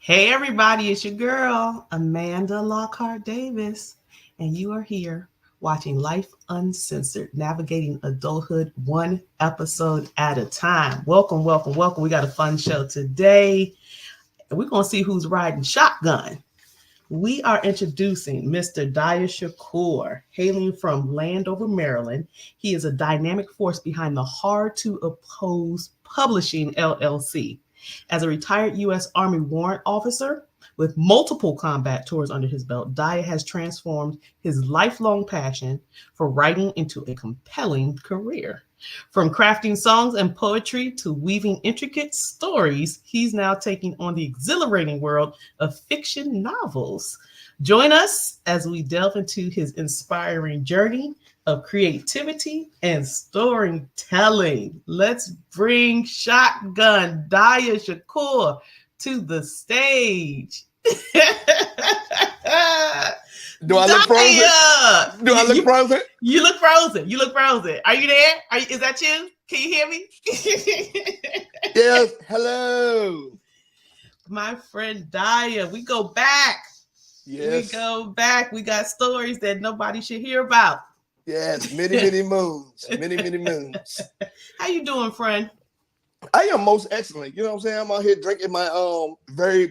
Hey everybody, it's your girl, Amanda Lockhart Davis, and you are here watching Life Uncensored, navigating adulthood one episode at a time. Welcome, welcome, welcome. We got a fun show today, and we're going to see who's riding shotgun. We are introducing Mr. Diya Shakoor, hailing from Landover, Maryland. He is a dynamic force behind the Hard to Oppose Publishing LLC. As a retired U.S. Army warrant officer with multiple combat tours under his belt, Diya has transformed his lifelong passion for writing into a compelling career. From crafting songs and poetry to weaving intricate stories, he's now taking on the exhilarating world of fiction novels. Join us as we delve into his inspiring journey of creativity and storytelling. Let's bring shotgun Diya Shakoor to the stage. Do I look frozen? Do I look frozen? You look frozen. You look frozen. Are you there? Is that you? Can you hear me? Yes. Hello. My friend Diya, we go back. Yes. We go back. We got stories that nobody should hear about. Yes. Many moons. Many moons. How you doing, friend? I am most excellent. You know what I'm saying? I'm out here drinking my very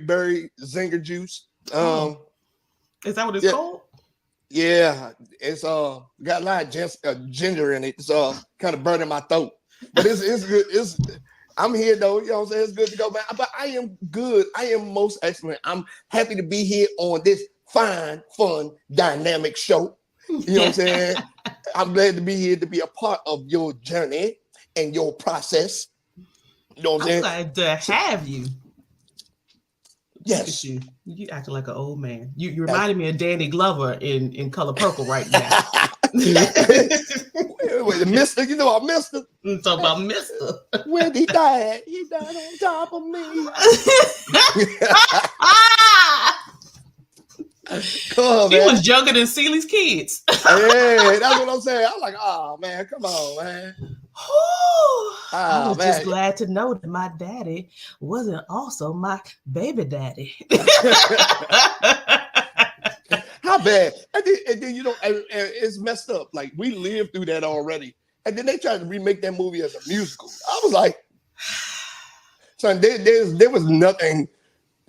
zinger juice. Is that what it's called? Yeah, it's got a lot of ginger in it. It's kind of burning my throat, but it's good. I'm here though. You know what I'm saying? It's good to go back. But I am good. I am most excellent. I'm happy to be here on this fine, fun, dynamic show. You know what I'm saying? I'm glad to be here to be a part of your journey and your process. You know what I'm saying? I'm glad to have you. Yes. You acting like an old man. You reminded me of Danny Glover in Color Purple right now. Wait, Mister, you know I Mister. I'm talking about Mister. When he died on top of me. Come on, he man. was younger than Celie's kids. Hey, that's what I'm saying. I'm like, oh man, come on, man. I was just glad to know that my daddy wasn't also my baby daddy. How bad? And then you know, it's messed up. Like we lived through that already, and then they tried to remake that movie as a musical. I was like, son, there was nothing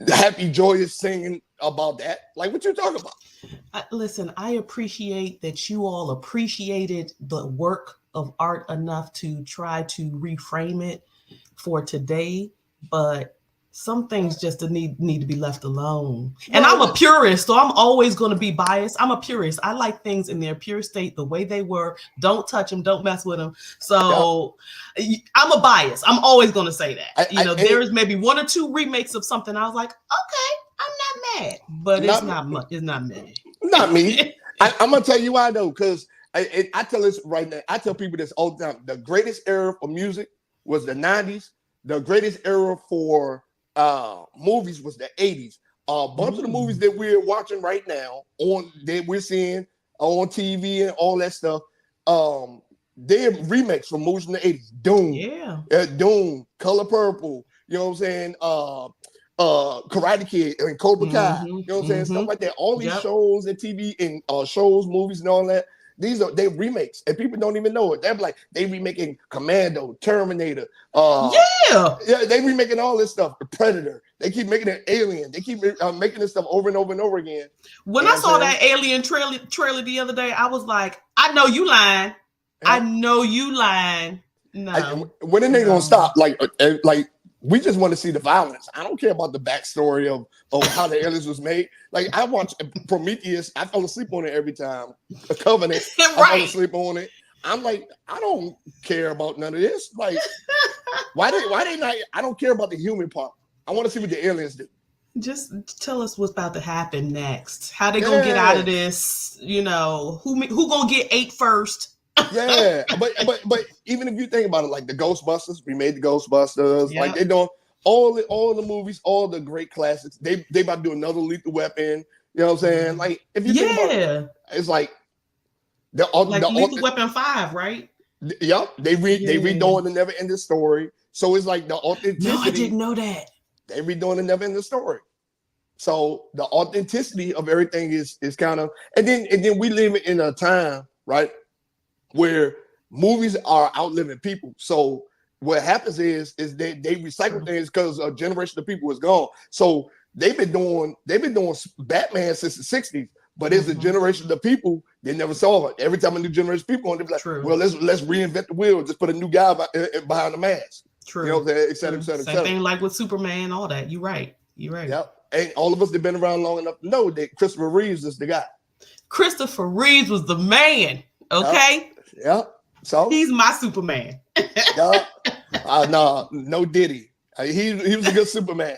happy, joyous singing about that. Like, what you talking about? Listen, I appreciate that you all appreciated the work of art enough to try to reframe it for today, but some things just need to be left alone. And I'm a purist, so I'm always going to be biased. I'm a purist. I like things in their pure state, the way they were. Don't touch them. Don't mess with them. So I'm a bias. I'm always going to say that. There is maybe one or two remakes of something. I was like, okay, I'm not mad, but it's not much. It's not me. Not me. I'm gonna tell you why though, because I tell this right now. I tell people this all the time. The greatest era for music was the 90s. The greatest era for movies was the 80s. A bunch of the movies that we're watching right now that we're seeing on TV and all that stuff, they're remakes from movies from the 80s. Doom, Doom, Color Purple, you know what I'm saying? Karate Kid and Cobra Kai, you know what I'm saying? Stuff like that. All these shows and TV and shows, movies, and all that. They remakes, and people don't even know it. They're like they remaking Commando, Terminator. They remaking all this stuff. The Predator. They keep making an Alien. They keep making this stuff over and over and over again. When I saw that Alien trailer the other day, I was like, I know you lying. I know you lying. No. When are they gonna stop? Like we just want to see the violence. I don't care about the backstory of how the aliens was made. Like I watched Prometheus. I fell asleep on it every time. The Covenant. I fell asleep on it. I'm like, I don't care about none of this. Like, why they not? I don't care about the human part. I want to see what the aliens do. Just tell us what's about to happen next. How they gonna get out of this? You know, who gonna get ate first? Yeah, but even if you think about it, like the Ghostbusters, we made the Ghostbusters. Like they doing all the movies, all the great classics. They about to do another Lethal Weapon. You know what I'm saying? Like if you think about it, it's like Lethal Weapon 5, right? Yep, they redoing the Never Ending Story. So it's like the authenticity. No, I didn't know that. They redoing the Never Ending Story. So the authenticity of everything is kind of, and then we live in a time, right, where movies are outliving people. So what happens is they recycle True. things because a generation of people is gone. So they've been doing Batman since the 60s, but it's a Mm-hmm. generation of people they never saw it. Every time a new generation of people on, they be like, True. well, let's reinvent the wheel, just put a new guy behind the mask. You know True. what I'm saying? Et cetera, et True. cetera, et Same cetera. thing like with Superman, all that. You're right. You're right. Yep. And all of us that been around long enough to know that Christopher Reeves is the guy. Christopher Reeves was the man. Yep. Okay. Yep. So He's my Superman. yep. No Diddy. He was a good Superman.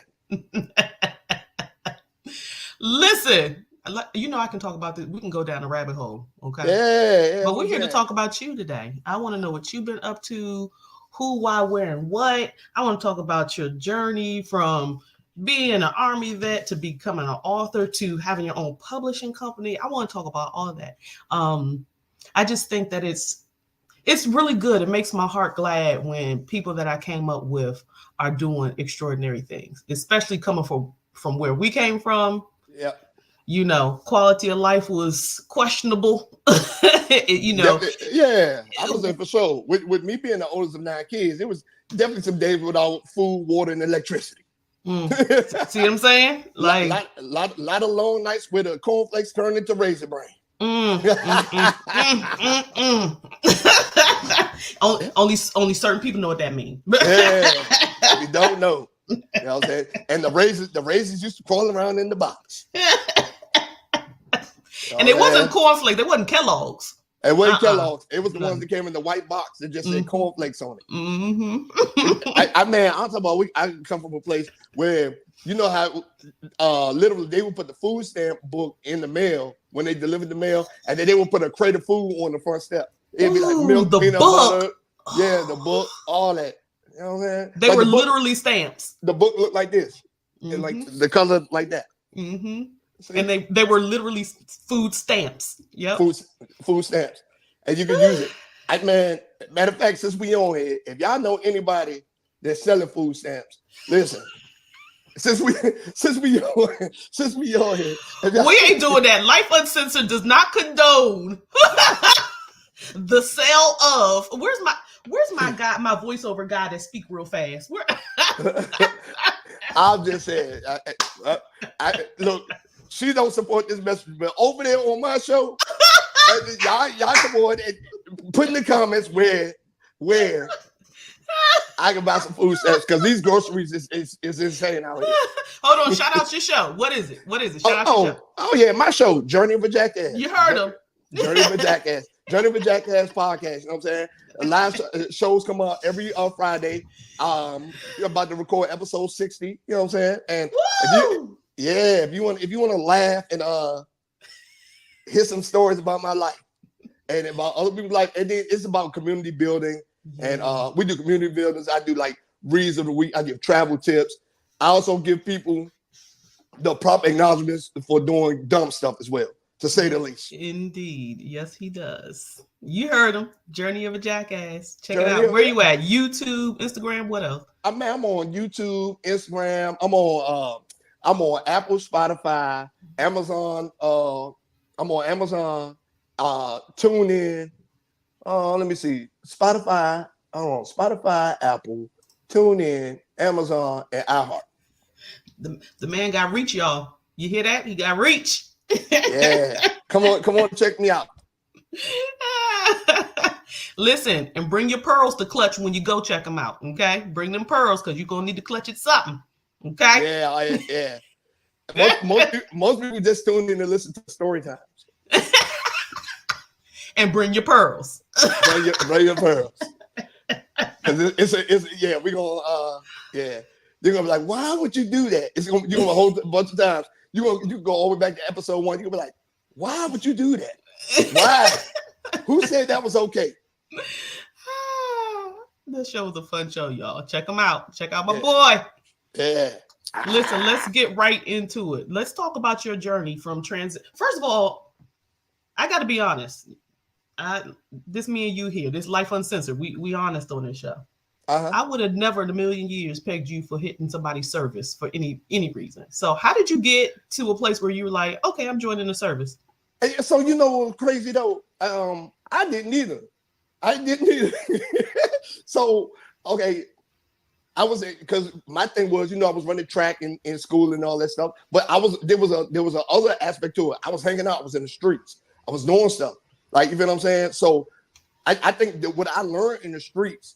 Listen, I can talk about this. We can go down a rabbit hole. Okay. Yeah, But what we're I'm here to saying. talk about you today. I want to know what you've been up to, who, why, where, and what. I want to talk about your journey from being an army vet to becoming an author to having your own publishing company. I want to talk about all of that. I just think that it's really good. It makes my heart glad when people that I came up with are doing extraordinary things, especially coming from where we came from. Yep. Quality of life was questionable. Yep. Yeah. I was there for sure. With me being the oldest of 9 kids, it was definitely some days without food, water, and electricity. See what I'm saying? Like, lot of long nights where the cornflakes turned into raisin brain. only certain people know what that means. Yeah, we don't know. You know what I'm saying? And the raisins used to crawl around in the box. And it wasn't cornflakes. They wasn't Kellogg's. It wasn't Kellogg's. It was the ones that came in the white box that just said cornflakes on it. I'm talking about. I come from a place where you know how literally they would put the food stamp book in the mail when they delivered the mail, and then they would put a crate of food on the front step. It'd be like milk, peanut butter, the book, all that. You know what I'm saying? They were literally stamps. The book looked like this, and like the color like that. And they were literally food stamps. Yep. Food stamps. And you can use it. Matter of fact, since we on here, if y'all know anybody that's selling food stamps, listen. Since we on here, we ain't doing that. Life Uncensored does not condone the sale of. Where's my guy, my voiceover guy that speak real fast? I'm just saying. Look. She don't support this message, but over there on my show, y'all come on and put in the comments where I can buy some food stamps because these groceries is insane out here. Hold on, shout out your show. What is it? Shout out your show. Oh yeah, my show, Journey of a Jackass. You heard him. Journey of a Jackass. Journey of a Jackass podcast. You know what I'm saying? Live shows come out every Friday. You're about to record episode 60. You know what I'm saying? And if you want to laugh and hear some stories about my life and about other people's life, and then it's about community building. And we do community buildings. I do like reads of the week. I give travel tips. I also give people the proper acknowledgments for doing dumb stuff as well, to say the least. Indeed. Yes, he does. You heard him. Journey of a Jackass. Check it out. Where you at? YouTube, Instagram, what else? I'm on YouTube, Instagram. I'm on Apple, Spotify, Amazon. I'm on Amazon, TuneIn. Let me see. Spotify, Apple, TuneIn, Amazon, and iHeart. The man got reach, y'all. You hear that? He got reach. Yeah. Come on, check me out. Listen, and bring your pearls to clutch when you go check them out. Okay, bring them pearls because you're gonna need to clutch it something. Okay. Yeah. Most people just tune in to listen to story times. And bring your pearls. Bring your pearls. We're gonna they're gonna be like, why would you do that? You're gonna hold a bunch of times. You go all the way back to episode 1. You're gonna be like, why would you do that? Why? Who said that was okay? This show was a fun show, y'all. Check them out. Check out my boy. Yeah. Listen, let's get right into it. Let's talk about your journey from transit. First of all, I got to be honest. This me and you here. This Life Uncensored. We honest on this show. Uh-huh. I would have never in a million years pegged you for hitting somebody's service for any reason. So how did you get to a place where you were like, okay, I'm joining the service? So you know what was crazy though? I didn't either. I didn't either. So okay, I was because my thing was, I was running track in school and all that stuff. But there was a other aspect to it. I was hanging out. I was in the streets. I was doing stuff. Like, you feel what I'm saying? So I think that what I learned in the streets,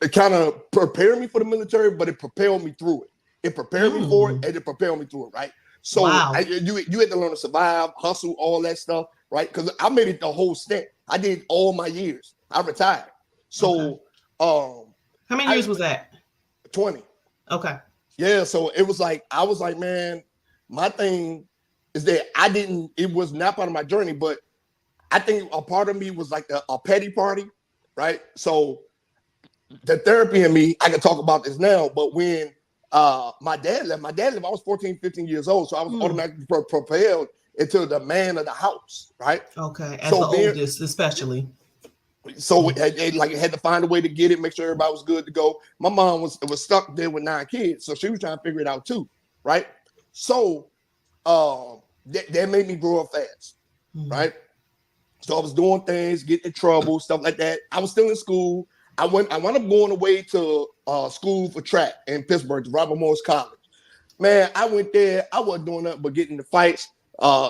it kind of prepared me for the military, but it propelled me through it. It prepared me for it, and it propelled me through it, right? So wow. you had to learn to survive, hustle, all that stuff, right? Because I made it the whole stint. I did all my years. I retired. So how many years was that? 20. Okay. Yeah, so it was like, I was like, man, my thing is that it was not part of my journey, but I think a part of me was like a petty party, right? So the therapy in me, I can talk about this now, but when my dad left, I was 14, 15 years old, so I was automatically propelled into the man of the house, right? Okay, as So the oldest, especially. So it had to find a way to get it, make sure everybody was good to go. My mom was stuck there with 9 kids, so she was trying to figure it out too, right? So that made me grow up fast, right? So I was doing things, getting in trouble, stuff like that. I was still in school. I wound up going away to school for track in Pittsburgh, to Robert Morris College. Man, I went there. I wasn't doing nothing but getting into fights,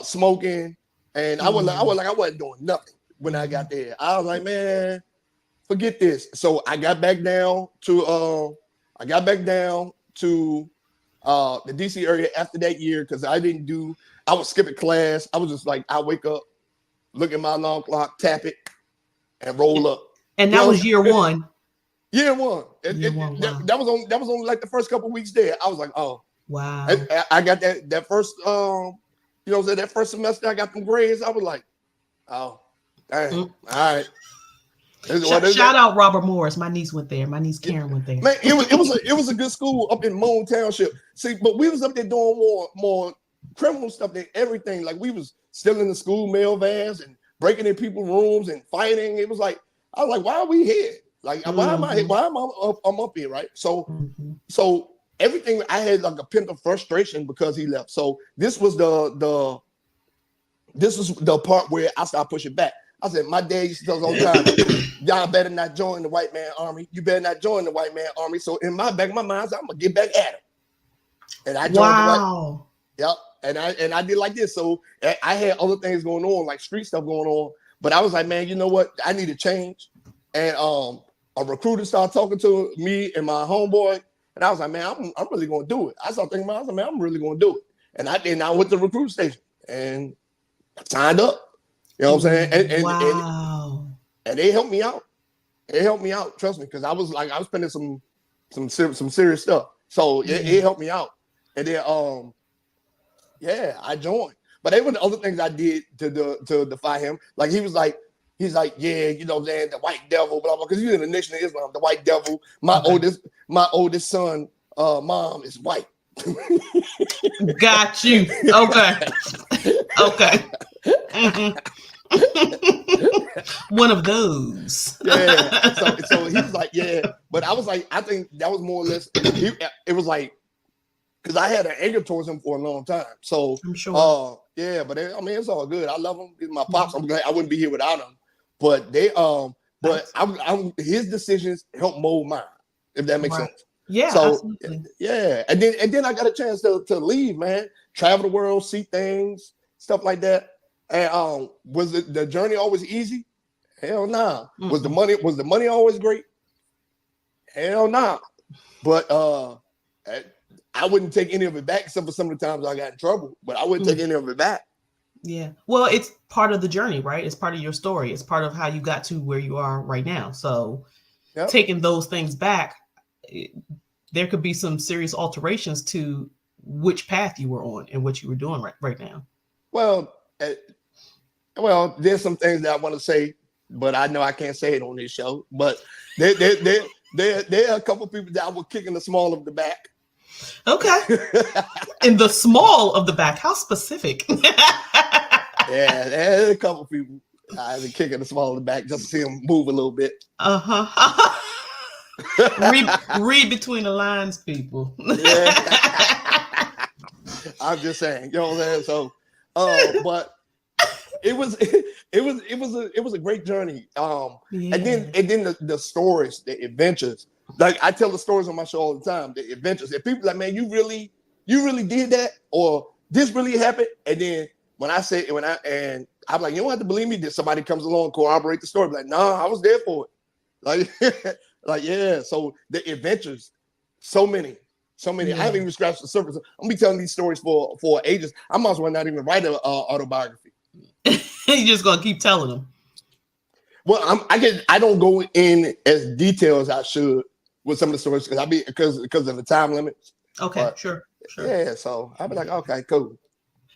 smoking, and I wasn't doing nothing when I got there. I was like, man, forget this. So I got back down to the DC area after that year because I was skipping class. I was just like, I wake up, look at my alarm clock, tap it, and roll up. And that was year one. Year one. Wow. That was on like the first couple of weeks there. I was like, oh, wow. I got that first that first semester I got them grades. I was like, oh, dang, all right. Shout out Robert Morris. My niece went there. My niece Karen went there. Man, it was a good school up in Moon Township. See, but we was up there doing more criminal stuff than everything. Like, we was stealing the school mail vans and breaking in people's rooms and fighting. It was like, I was like, why are we here? Like, why am I up here, right? So everything, I had like a pent up frustration because he left. So this was the part where I started pushing back. I said, my dad used to tell us all the time, y'all better not join the white man army. You better not join the white man army. So in my back of my mind, I said, I'm gonna get back at him. And I joined the white. Yep. And I did like this. So I had other things going on, like street stuff going on. But I was like, man, you know what? I need to change. And a recruiter started talking to me and my homeboy. And I was like, man, I'm really gonna do it. I started thinking about it. I was like, man, I'm really gonna do it. And I went to the recruit station and I signed up. You know what I'm saying? And they helped me out. It helped me out, trust me, because I was spending some serious stuff. So it helped me out. And then I joined. But they were the other things I did to defy him. Like, he's like, yeah, you know what I'm saying, the white devil, blah blah. Because he's in the Nation of Islam, the white devil. My oldest son, mom is white. Got you. Okay. One of those. Yeah. So he was like, yeah. But I was like, I think that was more or less. It was like, because I had an anger towards him for a long time. So I'm sure. Yeah. But it's all good. I love him. He's my pops. I'm glad I wouldn't be here without him. But his decisions helped mold mine. If that makes sense. Yeah. So absolutely. yeah, and then I got a chance to leave, man. Travel the world, see things, stuff like that. And was the journey always easy? Hell nah. Was the money always great? Hell nah. But I wouldn't take any of it back, except for some of the times I got in trouble. But I wouldn't take any of it back. Yeah. Well, it's part of the journey, right? It's part of your story. It's part of how you got to where you are right now. So taking those things back, there could be some serious alterations to which path you were on and what you were doing right now. Well, there's some things that I want to say, but I know I can't say it on this show. But there are a couple of people that I was kicking the small of the back. Okay. In the small of the back, how specific? Yeah, there's a couple of people I was kicking the small of the back just to see them move a little bit. Read between the lines, people. Yeah. I'm just saying, you know what I'm saying? So, but it was it was a great journey. Yeah. And then the stories, the adventures. Like I tell the stories on my show all the time, the adventures. And people like, man, you really did that, or this really happened. And then and I'm like, you don't have to believe me. That somebody comes along and corroborate the story. I'm like, nah, I was there for it. Like, like yeah. So the adventures, so many. So many. I Yeah. haven't even scratched the surface. I'm gonna be telling these stories for ages. I might as well not even write an autobiography. You're just gonna keep telling them. Well, I don't go in as detailed as I should with some of the stories because of the time limits. Okay, But sure, sure. yeah, so I'll be like, okay, cool.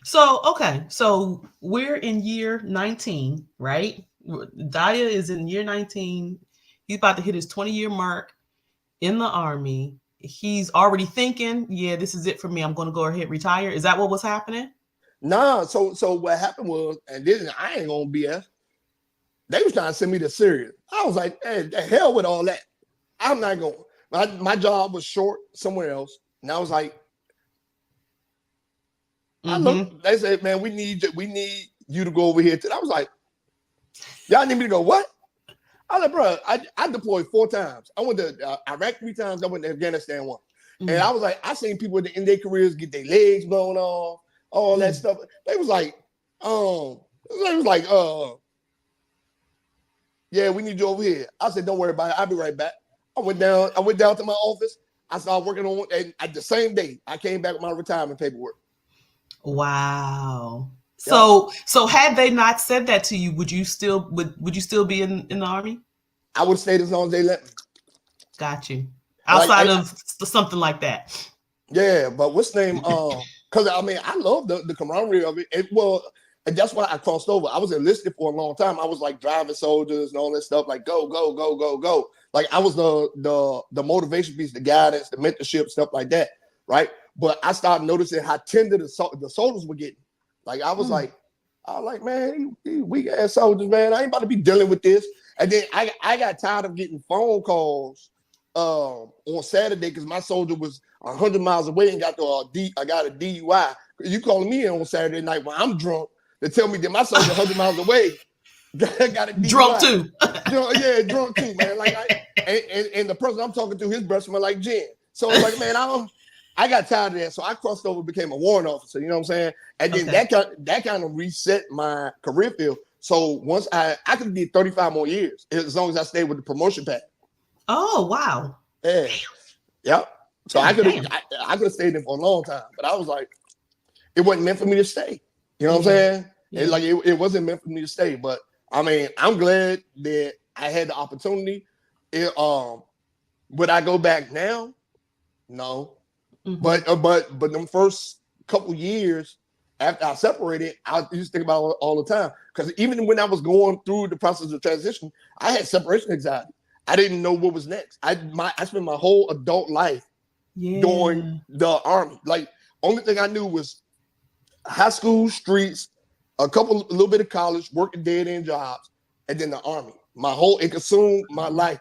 So, okay, so we're in year 19, right? Daya is in year 19. He's about to hit his 20-year mark in the army. He's already thinking, yeah, this is it for me. I'm going to go ahead retire. Is that what was happening? Nah, so what happened was, and this I ain't gonna BS. They was trying to send me to Syria. I was like, hey, the hell with all that. I'm not going. My job was short somewhere else, and I was like, I Mm-hmm. looked. They said, man, we need you to go over here. I was like, y'all need me to go what? I was like, bro, I deployed 4 times. I went to Iraq 3 times. I went to Afghanistan once. And Mm. I was like, I seen people in their careers get their legs blown off, all that Mm. stuff. They was like, yeah, we need you over here. I said, don't worry about it. I'll be right back. I went down to my office. I started working on, and at the same day, I came back with my retirement paperwork. Wow. Yep. So had they not said that to you, would you still be in the army? I would stay as long as they let me. Got you. Like, Outside of something like that. yeah, but what's the name? Because I mean, I love the camaraderie of it. And that's why I crossed over. I was enlisted for a long time. I was like driving soldiers and all that stuff. Like go, go, go, go, go. Like I was the motivation piece, the guidance, the mentorship, stuff like that, right? But I started noticing how tender the soldiers were getting. Like Mm. I was like, man, these weak ass soldiers, man. I ain't about to be dealing with this. And then I got tired of getting phone calls on Saturday because my soldier was 100 miles away and I got a DUI. You calling me on Saturday night when I'm drunk to tell me that my soldier 100 miles away got a Drunk DUI. too. Yeah, drunk too, man. Like and the person I'm talking to, his breath smell like gin. So it's like, man, I got tired of that. So I crossed over, became a warrant officer. You know what I'm saying? And then Okay. that kind of reset my career field. So once I could have did 35 more years as long as I stayed with the promotion path. Oh wow. Yeah. Yep. So God damn. I could have stayed there for a long time, but I was like, it wasn't meant for me to stay. You know what I'm Yeah. saying? Yeah. It wasn't meant for me to stay. But I mean, I'm glad that I had the opportunity. Would I go back now? No. Mm-hmm. But them first couple years after I separated, I used to think about it all the time. Because even when I was going through the process of transition, I had separation anxiety. I didn't know what was next. I spent my whole adult life during Yeah. the army. Like only thing I knew was high school, streets, a little bit of college, working dead end jobs, and then the army. It consumed my life,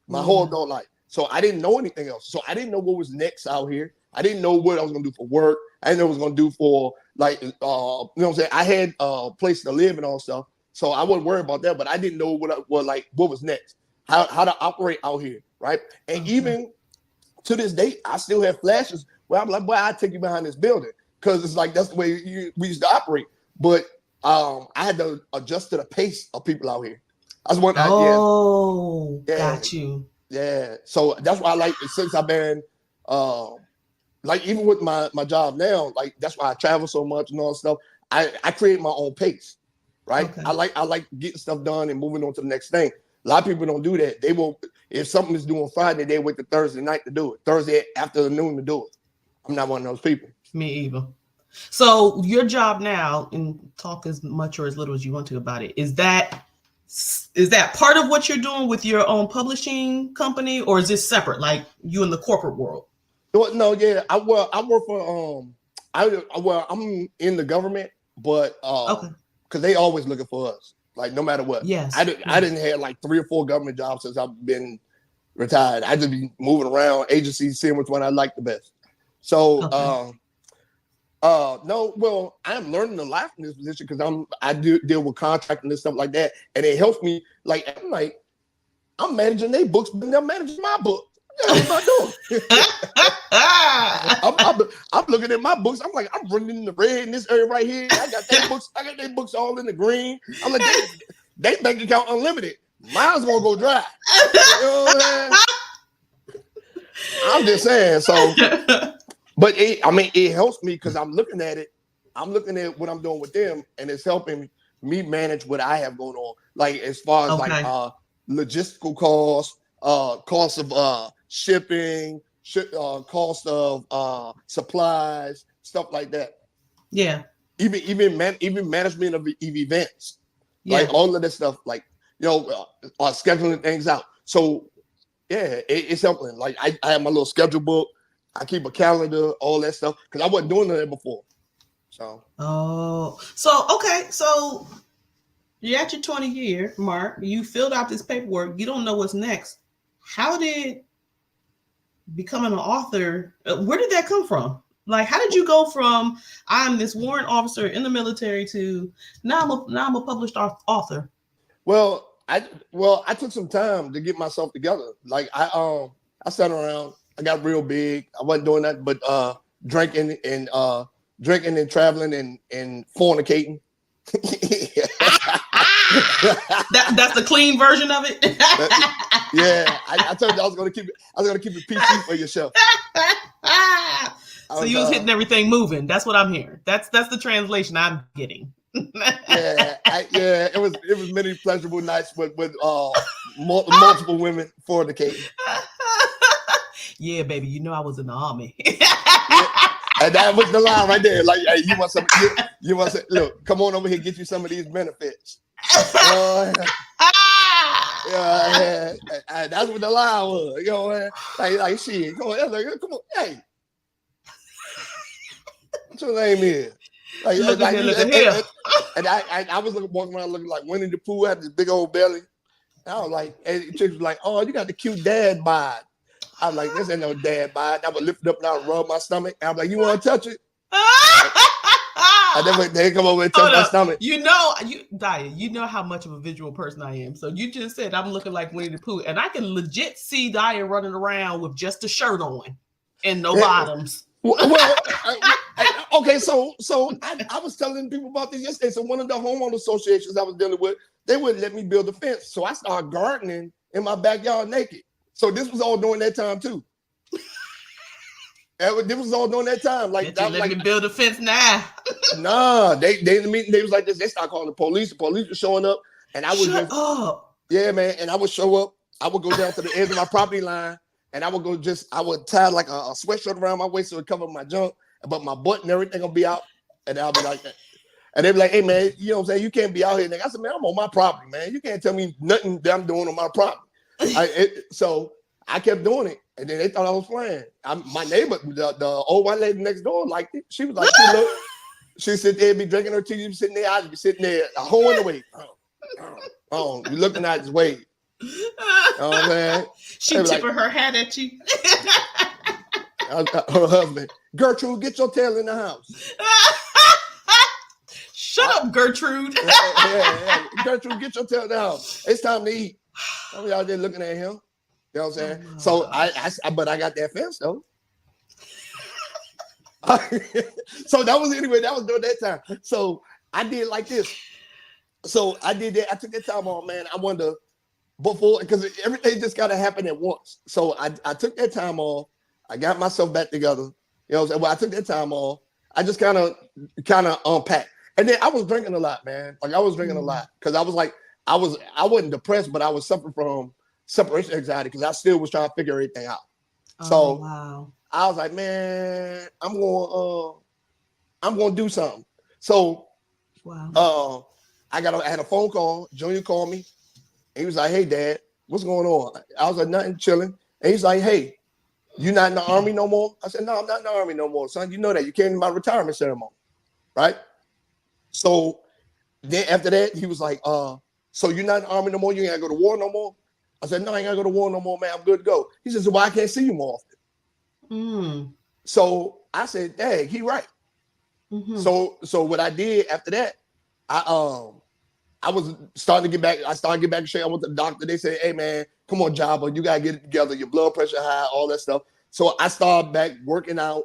my whole Yeah. adult life. So I didn't know anything else. So I didn't know what was next out here. I didn't know what I was gonna do for work. I didn't know what I was gonna do for like you know what I'm saying. I had a place to live and all stuff, so I wasn't worried about that. But I didn't know what was next, how to operate out here, right? And Okay. even to this day, I still have flashes where I'm like, boy, I'll take you behind this building because it's like that's the way we used to operate. But I had to adjust to the pace of people out here. That's one, Oh, yeah, got you. yeah. So that's why I like since I've been um, like even with my job now, like that's why I travel so much and all that stuff. I create my own pace, right? Okay. I like getting stuff done and moving on to the next thing. A lot of people don't do that. They will if something is due on Friday, they wait to Thursday night to do it. Thursday afternoon to do it. I'm not one of those people. Me either. So your job now, and talk as much or as little as you want to about it, is that part of what you're doing with your own publishing company, or is this separate, like you in the corporate world? No, yeah, I work for I'm in the government, but Okay. because they always looking for us, like no matter what. Yes. I Yes. didn't have like 3 or 4 government jobs since I've been retired. I just be moving around agencies, seeing which one I like the best. So, Okay. no, well, I'm learning a lot from this position because I do deal with contracting and stuff like that, and it helps me. Like I'm managing their books, but they're managing my book. What am I doing? I'm looking at my books. I'm like, I'm running in the red in this area right here. I got their books. I got their books all in the green. I'm like, they bank account unlimited. Mine's gonna go dry. You know what I'm saying? I'm just saying. So, but it helps me because I'm looking at it. I'm looking at what I'm doing with them, and it's helping me manage what I have going on. Like as far as like Okay. logistical costs, cost of shipping, cost of supplies, stuff like that. Yeah. Even management of events, like Yeah. all of this stuff, like scheduling things out. So yeah, it's helping. Like I have my little schedule book. I keep a calendar, all that stuff, because I wasn't doing that before. So Oh, so okay, so you're at your 20-year mark. You filled out this paperwork. You don't know what's next. How did becoming an author? Where did that come from? Like, how did you go from I'm this warrant officer in the military to now I'm a published author? well, I took some time to get myself together. Like I sat around. I got real big. I wasn't doing that, but drinking and traveling and fornicating. That's the clean version of it. Yeah, I told you I was gonna keep it. I was gonna keep it PC for yourself. So you was hitting everything moving. That's what I'm hearing. That's the translation I'm getting. It was many pleasurable nights with multiple women fornicating. Yeah, baby, you know I was in the army. Yeah. And that was the line right there. Like, hey, you want some? You want some? Look, come on over here, get you some of these benefits. Yeah, that's what the line was. You know, man. Like shit. Come on, hey, what's your name is? Look here. And I was walking around looking like Winnie the Pooh, had this big old belly. And I was like, and the chick was like, oh, you got the cute dad bod. I was like, this ain't no dad bod. I would lift it up and I would rub my stomach. I was like, you want to touch it? And then they come over and touch my stomach. Diya, you know how much of a visual person I am. So you just said I'm looking like Winnie the Pooh, and I can legit see Diya running around with just a shirt on and no bottoms. Well, okay, so I was telling people about this yesterday. So one of the homeowner associations I was dealing with, they wouldn't let me build a fence. So I started gardening in my backyard naked. So this was all during that time too. This was all during that time. Like that, let me build a fence now. Nah, they in the meeting, they was like this. They started calling the police. The police were showing up, and I would yeah, man. And I would show up. I would go down to the edge of my property line, and I would tie like a sweatshirt around my waist so it cover my junk, but my butt and everything will be out. And I'll be like that. And they'd be like, hey man, you know what I'm saying? You can't be out here. I said, man, I'm on my property, man. You can't tell me nothing that I'm doing on my property. So I kept doing it. And then they thought I was playing. My neighbor, the old white lady next door, liked it. She was like, she sit there, be drinking her tea, sitting there, I'd be sitting there, a whole in the way. Oh, you looking at this way. Oh man. She tipping her hat at you. Her husband, Gertrude, get your tail in the house. Shut up, Gertrude. Gertrude, get your tail in the house. It's time to eat. I was out there looking at him. You know what I'm saying? So but I got that fence though. So that was during that time. So I did like this. So I did that. I took that time on, man. I wanted to because everything just gotta happen at once. So I took that time off. I got myself back together. You know what I'm saying? Well, I took that time off. I just kind of unpacked. And then I was drinking a lot, man. Like I was drinking a lot because I was like, I wasn't depressed, but I was suffering from separation anxiety because I still was trying to figure everything out. So I was like, man, I'm gonna do something. So I had a phone call. Junior called me. And he was like, hey, Dad, what's going on? I was like, nothing, chilling. And he's like, hey, you not in the Army no more? I said, no, I'm not in the Army no more, son. You know that. You came to my retirement ceremony, right? So then after that, he was like, so you're not in the Army no more? You ain't got to go to war no more? I said, no, I ain't gotta go to war no more, man. I'm good to go. He says, well, I can't see you more often. Mm. So I said, dang, he right. Mm-hmm. So what I did after that, I I was starting to get back. I started to get back in shape. I went to the doctor. They said, hey man, come on, Jabba, you gotta get it together. Your blood pressure high, all that stuff. So I started back working out.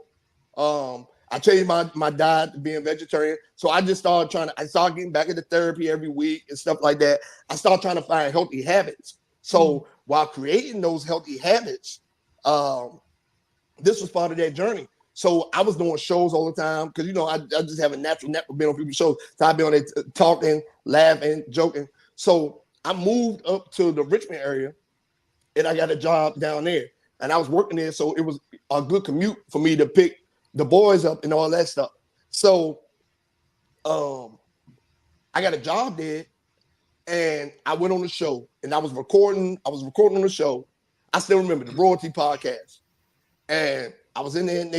I changed my diet to being vegetarian. So I just started I started getting back into therapy every week and stuff like that. I started trying to find healthy habits. Mm. So while creating those healthy habits, um, this was part of that journey. So I was doing shows all the time because I just have a natural net for being on people's shows. So I'd be on there talking, laughing, joking. So I moved up to the Richmond area and I got a job down there. And I was working there, so it was a good commute for me to pick the boys up and all that stuff. So I got a job there and I went on the show and I was recording on the show. I still remember the Royalty podcast. And I was in there and I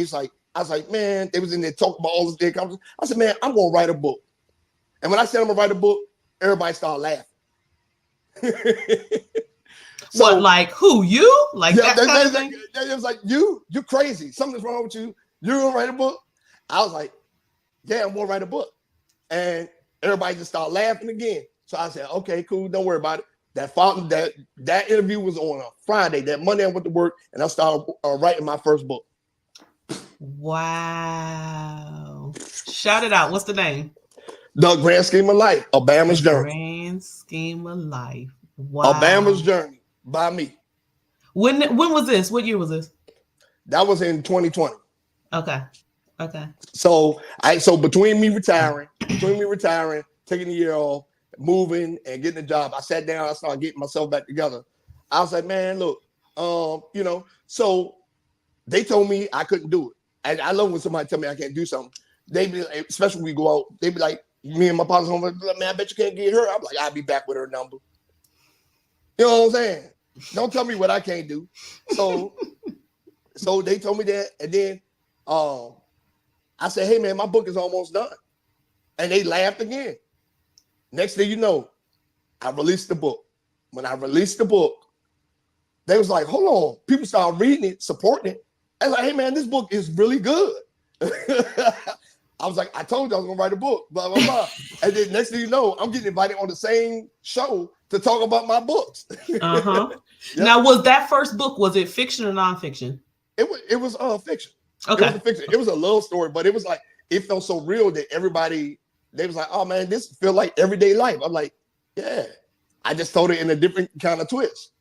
was like, man, they was in there talking about all this day conversation. I said, man, I'm gonna write a book. And when I said I'm gonna write a book, everybody started laughing. What, So like who, you? Like yeah, that kind of thing? they was like, you're crazy. Something's wrong with you. You're gonna write a book. I was like, yeah, I'm gonna write a book. And everybody just started laughing again. So I said, okay, cool, don't worry about it. That interview was on a Friday. That Monday I went to work and I started writing my first book. Wow. Shout it out. What's the name? The Grand Scheme of Life, The Obama's Journey. Grand Scheme of Life. Obama's Wow. Journey by me. When was this? What year was this? That was in 2020. Okay. Okay. So between me retiring, taking a year off, moving and getting a job, I sat down, I started getting myself back together. I was like, man, look, so they told me I couldn't do it. And I love when somebody tell me I can't do something. They be like, especially when we go out, they be like, me and my partner's home, like, man, I bet you can't get her. I'm like, I'll be back with her number. You know what I'm saying? Don't tell me what I can't do. So they told me that, and then I said, hey man, my book is almost done. And they laughed again. Next thing you know, I released the book. When I released the book, they was like, hold on. People started reading it, supporting it. I was like, hey man, this book is really good. I was like, I told you I was gonna write a book, blah, blah, blah. And then next thing you know, I'm getting invited on the same show to talk about my books. Uh-huh. Yep. Now, was that first book, was it fiction or nonfiction? It was fiction. Okay. It was a fiction. It was a love story, but it was like, it felt so real that everybody, they was like, oh man, this feel like everyday life. I'm like, yeah. I just told it in a different kind of twist.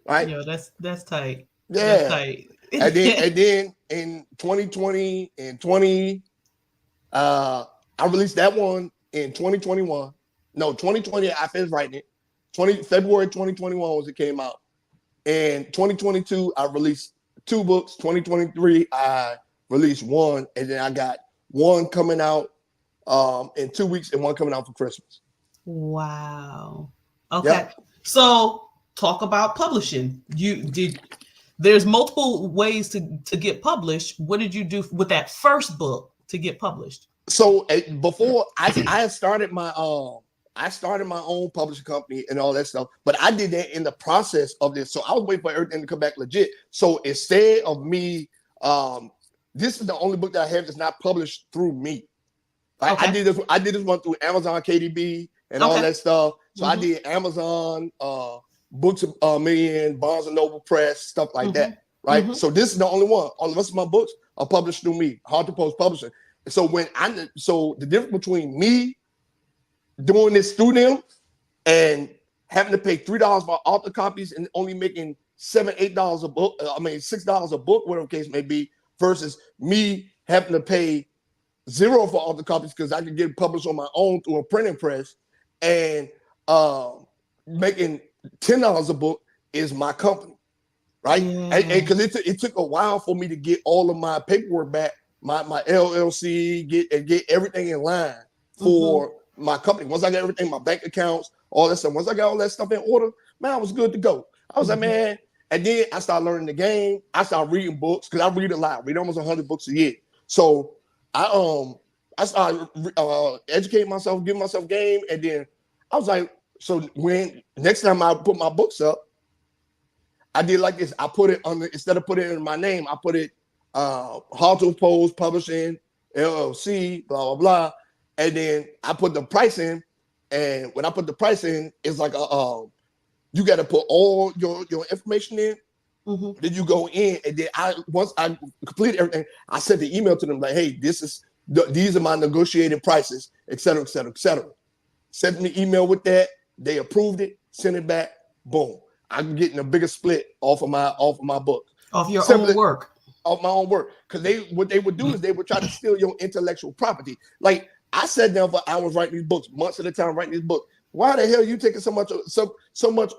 Right? Yo, that's tight. Yeah. That's tight. and then in 2020 and 20, I released that one in 2021. No, 2020, I finished writing it. February 2021 was it came out. In 2022, I released 2 books. 2023, I released 1, and then I got 1 coming out in 2 weeks and 1 coming out for Christmas. Wow. Okay. Yep. So talk about publishing. There's multiple ways to get published. What did you do with that first book to get published? So before I started my own publishing company and all that stuff, but I did that in the process of this. So I was waiting for everything to come back legit. So instead of me, this is the only book that I have that's not published through me. Like, okay. I did this one through Amazon KDB and all that stuff. So I did Amazon, Books a Million, Barnes and Noble Press, stuff like that. Right. So this is the only one. All the rest of my books are published through me, Hard to Post Publishing. So the difference between me doing this through them and having to pay $3 for author copies and only making $7-8 a book, $6 a book, whatever the case may be, versus me having to pay $0 for author copies because I could get published on my own through a printing press, and making $10 a book is my company, right? And because it took a while for me to get all of my paperwork back, my LLC, get everything in line for my company. Once I got everything, my bank accounts, all that stuff. Once I got all that stuff in order, man, I was good to go. I was like, man, and then I started learning the game. I started reading books because I read a lot. I read almost 100 books a year. So I started educating myself, giving myself game, and then I was like, so when next time I put my books up, I did like this. I put it on the, instead of putting it in my name, I put it Harto Post Publishing LLC, blah blah blah, and then I put the price in. And when I put the price in, it's like you got to put all your information in. Mm-hmm. Then you go in, and then once I complete everything, I sent the email to them like, hey, these are my negotiated prices, et cetera, et cetera, et cetera. Sent them the email with that. They approved it, sent it back. Boom. I'm getting a bigger split off of my book. Off your Simply own work. off my own work. Because what they would do is they would try to steal your intellectual property. Like I sat down for hours writing these books, months at a time writing these books. Why the hell are you taking so much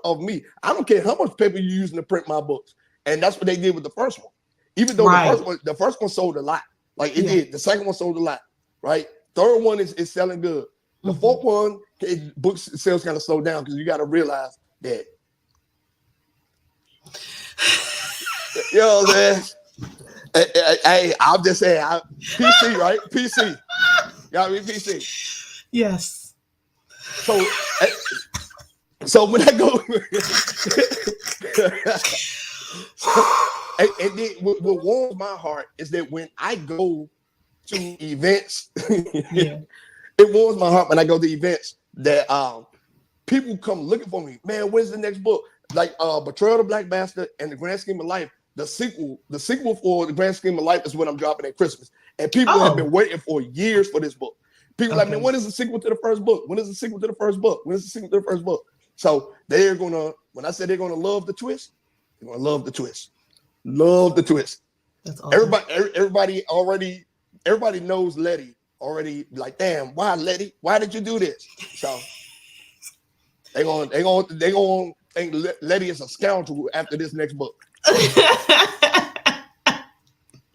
of me? I don't care how much paper you're using to print my books. And that's what they did with the first one. Even though the first one sold a lot. Like it did. The second one sold a lot. Right? Third one is selling good. The fourth one, book sales kind of slowed down because you got to realize that. You know what I'm saying? Hey, I'm just saying, PC, right? PC. Y'all read PC? Yes. So when I go, and then what warms my heart is that when I go to events, it warms my heart when I go to events that people come looking for me. Man, when's the next book? Like Betrayal of the Black Bastard and The Grand Scheme of Life. The sequel for The Grand Scheme of Life is what I'm dropping at Christmas. And people have been waiting for years for this book. People like, man, when is the sequel to the first book? When is the sequel to the first book? When is the sequel to the first book? So they're gonna, when I say they're gonna love the twist, they're gonna love the twist. Love the twist. That's awesome. Everybody knows Letty already. Like, damn, why Letty? Why did you do this? So they gonna think Letty is a scoundrel after this next book.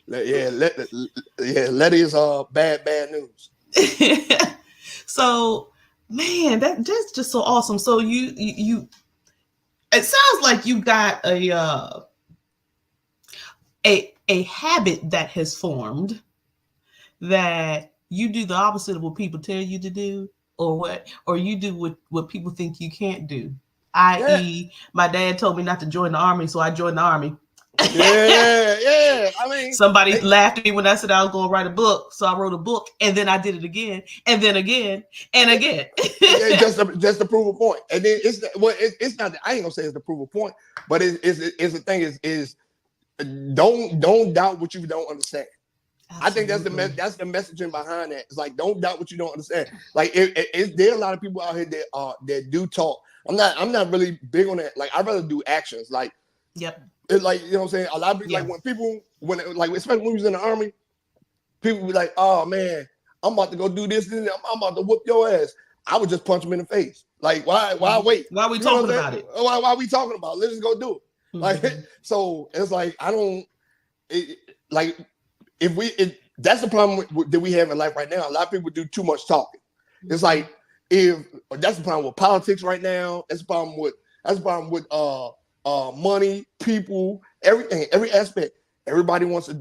Letty is bad news. So, man, that's just so awesome. So you it sounds like you got a habit that has formed that you do the opposite of what people tell you to do, or you do what people think you can't do. I.e., my dad told me not to join the army, so I joined the army. Yeah. I mean, somebody laughed at me when I said I was going to write a book, so I wrote a book, and then I did it again, and then again, and again. just to prove a point. And then it's not that I ain't gonna say it's to prove a point, but it's the thing is don't doubt what you don't understand. Absolutely. I think that's the messaging behind that. It's like, don't doubt what you don't understand. Like there are a lot of people out here that do talk. I'm not really big on that. Like, I'd rather do actions. Like, yep. It's like, you know what I'm saying? A lot of people, like when people, especially when we was in the army, people be like, oh man, I'm about to go do this, I'm about to whoop your ass. I would just punch them in the face. Like, why wait? Why are we talking about it? Why are we talking about it? Let's just go do it. Like, so it's like, that's the problem that we have in life right now. A lot of people do too much talking. It's like, that's the problem with politics right now. That's the problem with money, people, everything, every aspect. Everybody wants to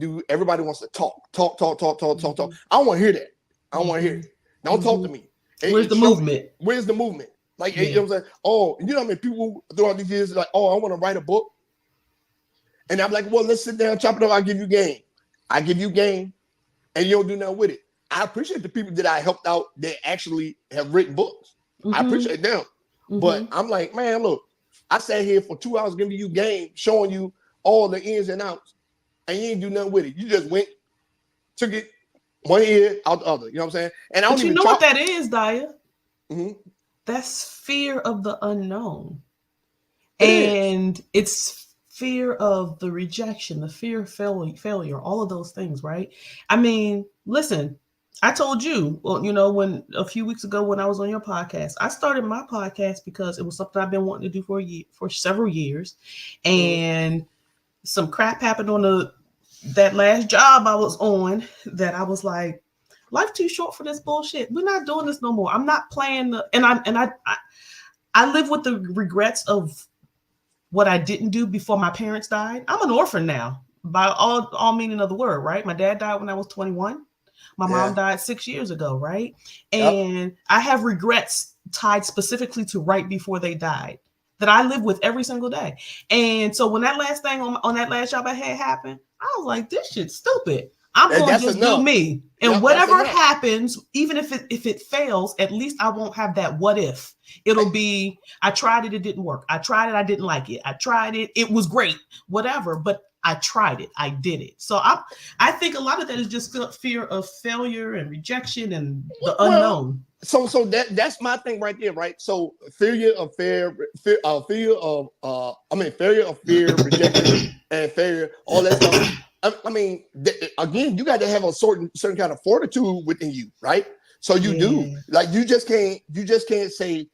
talk. I don't want to hear that. I don't want to hear it. Don't talk to me. Where's the movement? Where's the movement? Like, you know what I'm saying? Oh, you know how many people throughout these years like, oh, I want to write a book. And I'm like, well, let's sit down, chop it up. I give you game, and you don't do nothing with it. I appreciate the people that I helped out that actually have written books. I appreciate them. But I'm like, man, look, I sat here for 2 hours giving you game, showing you all the ins and outs, and you ain't do nothing with it. You just went, took it one ear out the other. You know what I'm saying? And I don't even what that is, Diya? Mm-hmm. That's fear of the unknown. It's fear of the rejection, the fear of failure, all of those things, right? I mean, listen, I told you, well, you know, when a few weeks ago when I was on your podcast, I started my podcast because it was something I've been wanting to do for several years, and some crap happened on that last job I was on that I was like, life too short for this bullshit. We're not doing this no more. I'm not playing I live with the regrets of what I didn't do before my parents died. I'm an orphan now, by all meaning of the word, right? My dad died when I was 21. My mom died 6 years ago, right? And I have regrets tied specifically to right before they died. that I live with every single day. And so when that last thing on that last job I had happened, I was like, this shit's stupid. I'm And going to that's just do enough. me. And Yep, that's whatever enough. happens, even if it fails, at least I won't have that what if. It'll be, I tried it, it didn't work. I tried it, I didn't like it. I tried it, it was great, whatever. But I tried it, I did it. So I think a lot of that is just fear of failure and rejection and the Well, unknown. so that's my thing right there, right? So failure of failure of fear, rejection, and failure, all that stuff. I mean, again, you got to have a certain kind of fortitude within you, right? So you do. Yeah. Like you just can't say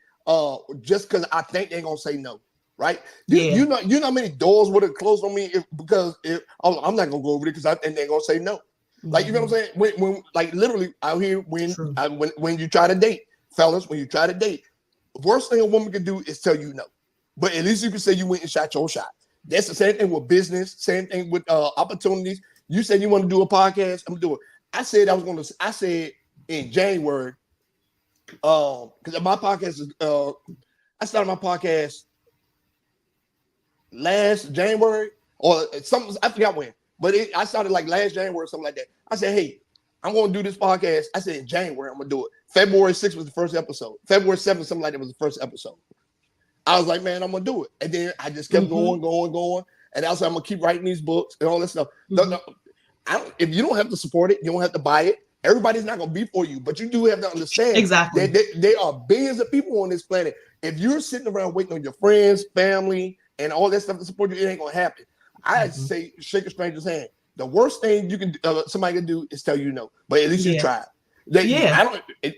just because I think they're gonna say no, right? Yeah. You know how many doors would have closed on me because I'm not gonna go over there because I think they're gonna say no. Like, you know what I'm saying? When like literally out here when you try to date, fellas, when you try to date, worst thing a woman can do is tell you no. But at least you can say you went and shot your shot. That's the same thing with business, same thing with opportunities. You said you want to do a podcast, I'm gonna do it. I said in January, because my podcast is I started my podcast last January or something, I forgot when. But I started like last January or something like that. I said, hey, I'm going to do this podcast. I said in January, I'm going to do it. February 6th was the first episode. February 7th, something like that was the first episode. I was like, man, I'm going to do it. And then I just kept going. And also, I'm going to keep writing these books and all this stuff. If you don't have to support it, you don't have to buy it. Everybody's not going to be for you. But you do have to understand Exactly. that there are billions of people on this planet. If you're sitting around waiting on your friends, family, and all that stuff to support you, it ain't going to happen. I say shake a stranger's hand. The worst thing you can somebody can do is tell you no, but at least you tried. If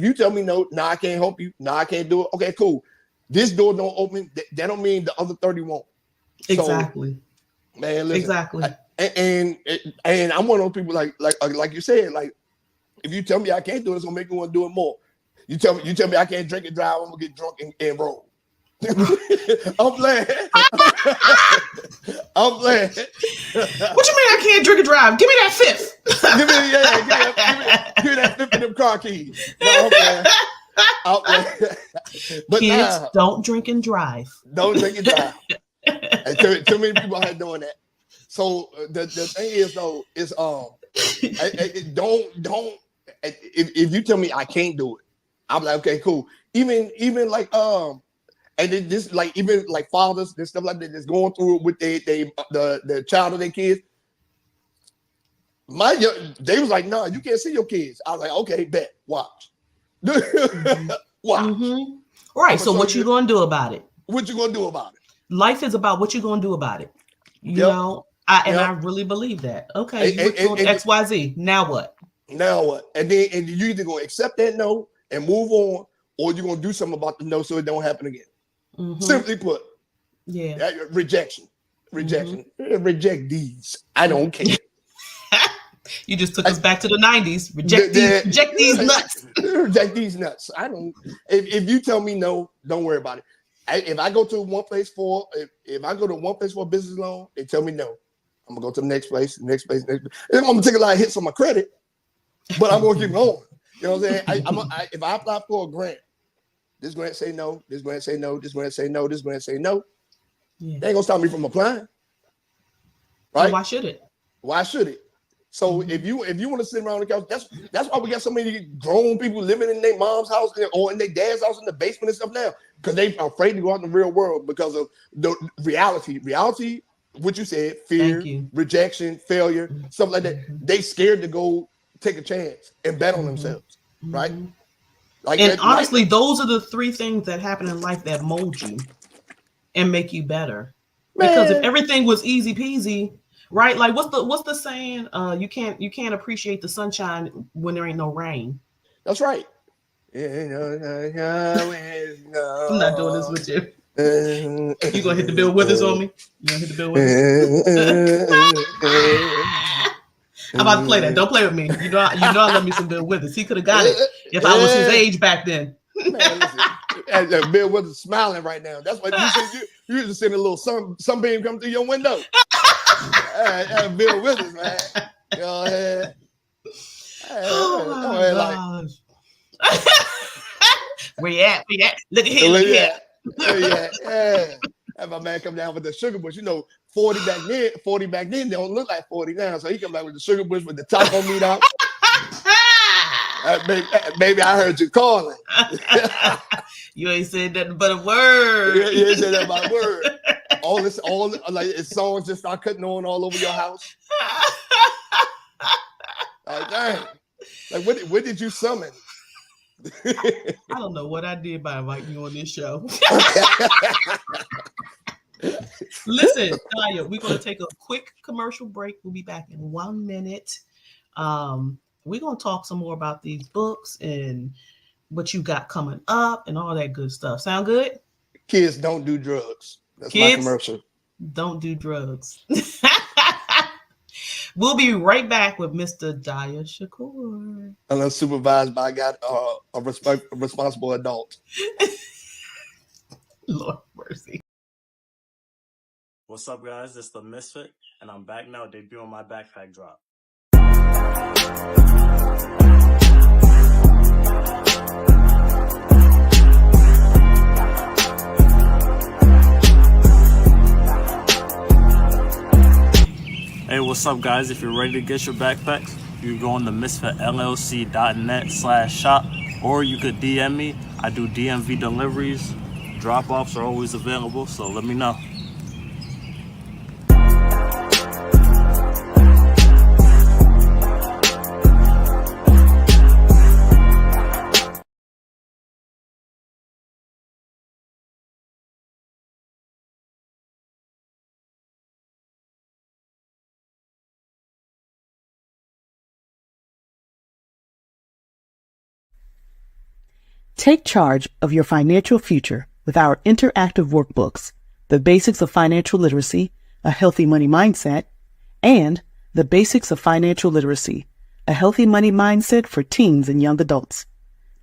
you tell me no, I can't help you. I can't do it. Okay, cool. This door don't open. That don't mean the other 30 won't. Exactly. So, man, listen. Exactly. And I'm one of those people like you said, like if you tell me I can't do it, it's gonna make me want to do it more. You tell me I can't drink and drive, I'm gonna get drunk and roll. I'm playing. I'm playing. What you mean I can't drink and drive? Give me that fifth. give me that fifth of them car keys. No, I'm playing. But kids, don't drink and drive. Don't drink and drive. And too many people out here doing that. So the thing is though is don't if you tell me I can't do it, I'm like, okay, cool. Even like and then this like even like fathers and stuff like that that's going through it with the child of their kids. They was like, no, you can't see your kids. I was like, okay, bet, watch. Watch. Mm-hmm. Right. So what you gonna do about it? What you gonna do about it? Life is about what you gonna do about it. You know, I really believe that. Okay, you XYZ. Now what? Now what? And then you either gonna accept that no and move on, or you're gonna do something about the no so it don't happen again. Mm-hmm. Simply put, rejection. Mm-hmm. Reject these. I don't care. You just took us back to the 90s. Reject these nuts. Reject these nuts. I don't. If you tell me no, don't worry about it. If I go to one place for a business loan, they tell me no. I'm gonna go to the next place. And I'm gonna take a lot of hits on my credit, but I'm gonna keep going. You know what I'm saying? If I apply for a grant, this grant say no, this grant say no, this grant say no, this grant say no. Yeah. They ain't gonna stop me from applying. Right? So why should it? Why should it? So if you want to sit around the couch, that's why we got so many grown people living in their mom's house or in their dad's house in the basement and stuff now, because they are afraid to go out in the real world because of the reality. Reality, what you said, fear, rejection, failure, stuff like that. They scared to go take a chance and bet on themselves, right? Like, and honestly, those are the three things that happen in life that mold you and make you better. Man. Because if everything was easy peasy, right? Like what's the saying? You can't appreciate the sunshine when there ain't no rain. That's right. I'm not doing this with you. You gonna hit the Bill Withers on me? You gonna hit the Bill Withers? I'm about to play that. Don't play with me. You know I love me some Bill Withers. He could have got it if I was his age back then. Man, listen, Bill Withers smiling right now. That's why you just seeing a little sunbeam come through your window. Bill Withers, man. You know, oh my gosh. Where you at? Look at him. Yeah. Have my man come down with the sugar bush. 40 back then, they don't look like 40 now. So he come back with the sugar bush with the taco meat out. Baby, I heard you calling. You ain't said nothing but a word. You ain't said that about a word. All like it's songs just start cutting on all over your house. Like, dang. Like, what did you summon? I don't know what I did by inviting you on this show. Listen, Diya, we're going to take a quick commercial break. We'll be back in 1 minute. We're going to talk some more about these books and what you got coming up and all that good stuff. Sound good? Kids don't do drugs. That's Kids, my commercial. Don't do drugs. We'll be right back with Mr. Diya Shakoor. Unless supervised by a responsible adult. Lord mercy. What's up, guys? This is the Misfit, and I'm back now debuting my backpack drop. Hey, what's up, guys? If you're ready to get your backpacks, you go on the misfitllc.net/shop, or you could DM me. I do DMV deliveries. Drop-offs are always available, so let me know. Take charge of your financial future with our interactive workbooks, The Basics of Financial Literacy, A Healthy Money Mindset, and The Basics of Financial Literacy, A Healthy Money Mindset for Teens and Young Adults.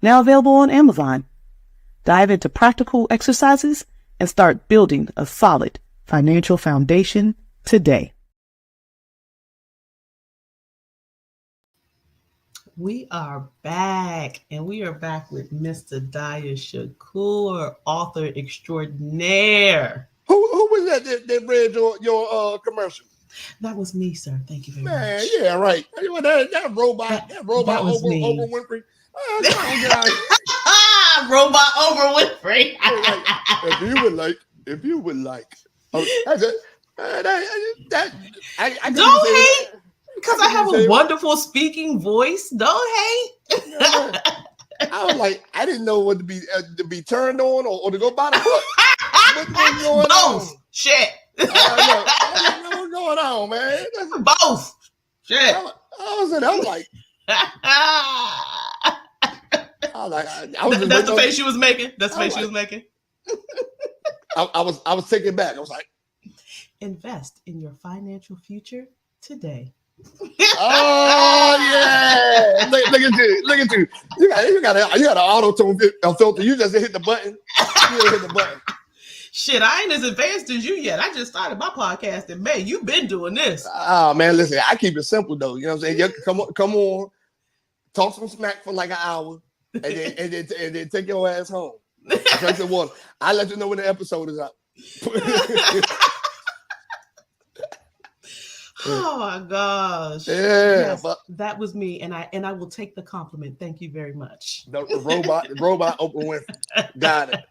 Now available on Amazon. Dive into practical exercises and start building a solid financial foundation today. We are back, and we are back with Mr. Diya Shakoor, author extraordinaire. Who was that read your commercial? That was me, sir. Thank you very much. Man, yeah, right. That robot was me. over Winfrey. Robot over Winfrey. If you would like. Don't hate. Because I have a wonderful speaking voice. Don't hate. I was like, I didn't know what to be turned on or to go by the hook. What's going Both. on? Shit. I don't know what's going on, man. Both. Shit. I was like, that's the face she was making. That's the face she was making. I was taken back. I was like, invest in your financial future today. Oh yeah! Look at you! You got an auto tune filter. You just hit the button. Shit, I ain't as advanced as you yet. I just started my podcast in May. You've been doing this. Oh man, listen, I keep it simple though. You know what I'm saying? You come on, talk some smack for like an hour, and then take your ass home. Drink some water. I'll let you know when the episode is up. Oh my gosh! Yeah, yes, that was me, and I will take the compliment. Thank you very much. The robot Oprah Winfrey. Got it.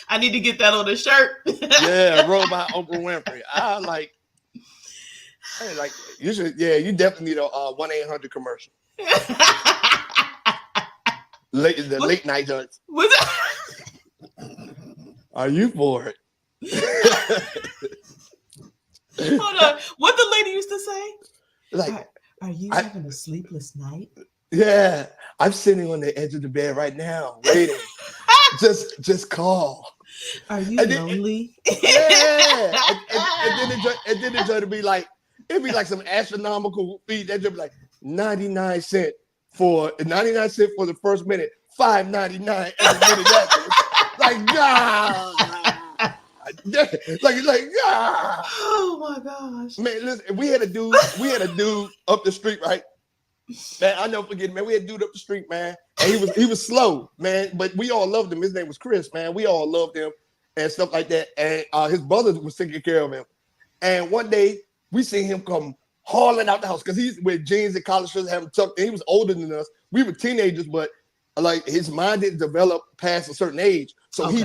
I need to get that on the shirt. Yeah, robot Oprah Winfrey. I like you should. Yeah, you definitely need a 1-800 commercial. Late night judge. Are you for it? Hold on. What the lady used to say? Like, are you having a sleepless night? Yeah, I'm sitting on the edge of the bed right now, waiting. just call. Are you lonely? Yeah. And then the joint would be like, it'd be like some astronomical fee. That'd be like 99 cents for the first minute, $5.99 every minute after. Like, God. like oh my gosh, man! Listen, we had a dude up the street, right? Man, I never forget, man. We had a dude up the street, man, and he was slow, man, but we all loved him. His name was Chris, man. We all loved him and stuff like that. And his brother was taking care of him. And one day we seen him come hauling out the house because he's with jeans and collar shirts, having tucked. And he was older than us. We were teenagers, but like his mind didn't develop past a certain age. So he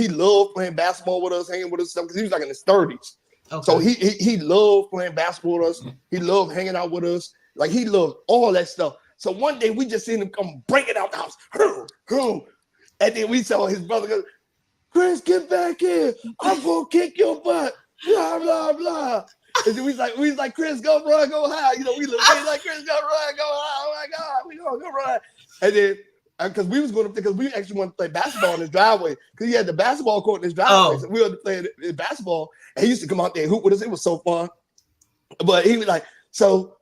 loved playing basketball with us, hanging with us stuff because he was like in his 30s. Okay. So he loved playing basketball with us. He loved hanging out with us. Like he loved all that stuff. So one day we just seen him come breaking out the house. And then we saw his brother go, Chris, get back here. I'm gonna kick your butt. Blah, blah, blah. And then we was like, Chris, go run, go high. You know, we like, Chris, go run, go high. Oh my God, we gonna go run. And then because we was going to, because we actually wanted to play basketball in his driveway because he had the basketball court in his driveway. So we wanted to play basketball, and he used to come out there and hoop with us. It was so fun. But he was like, so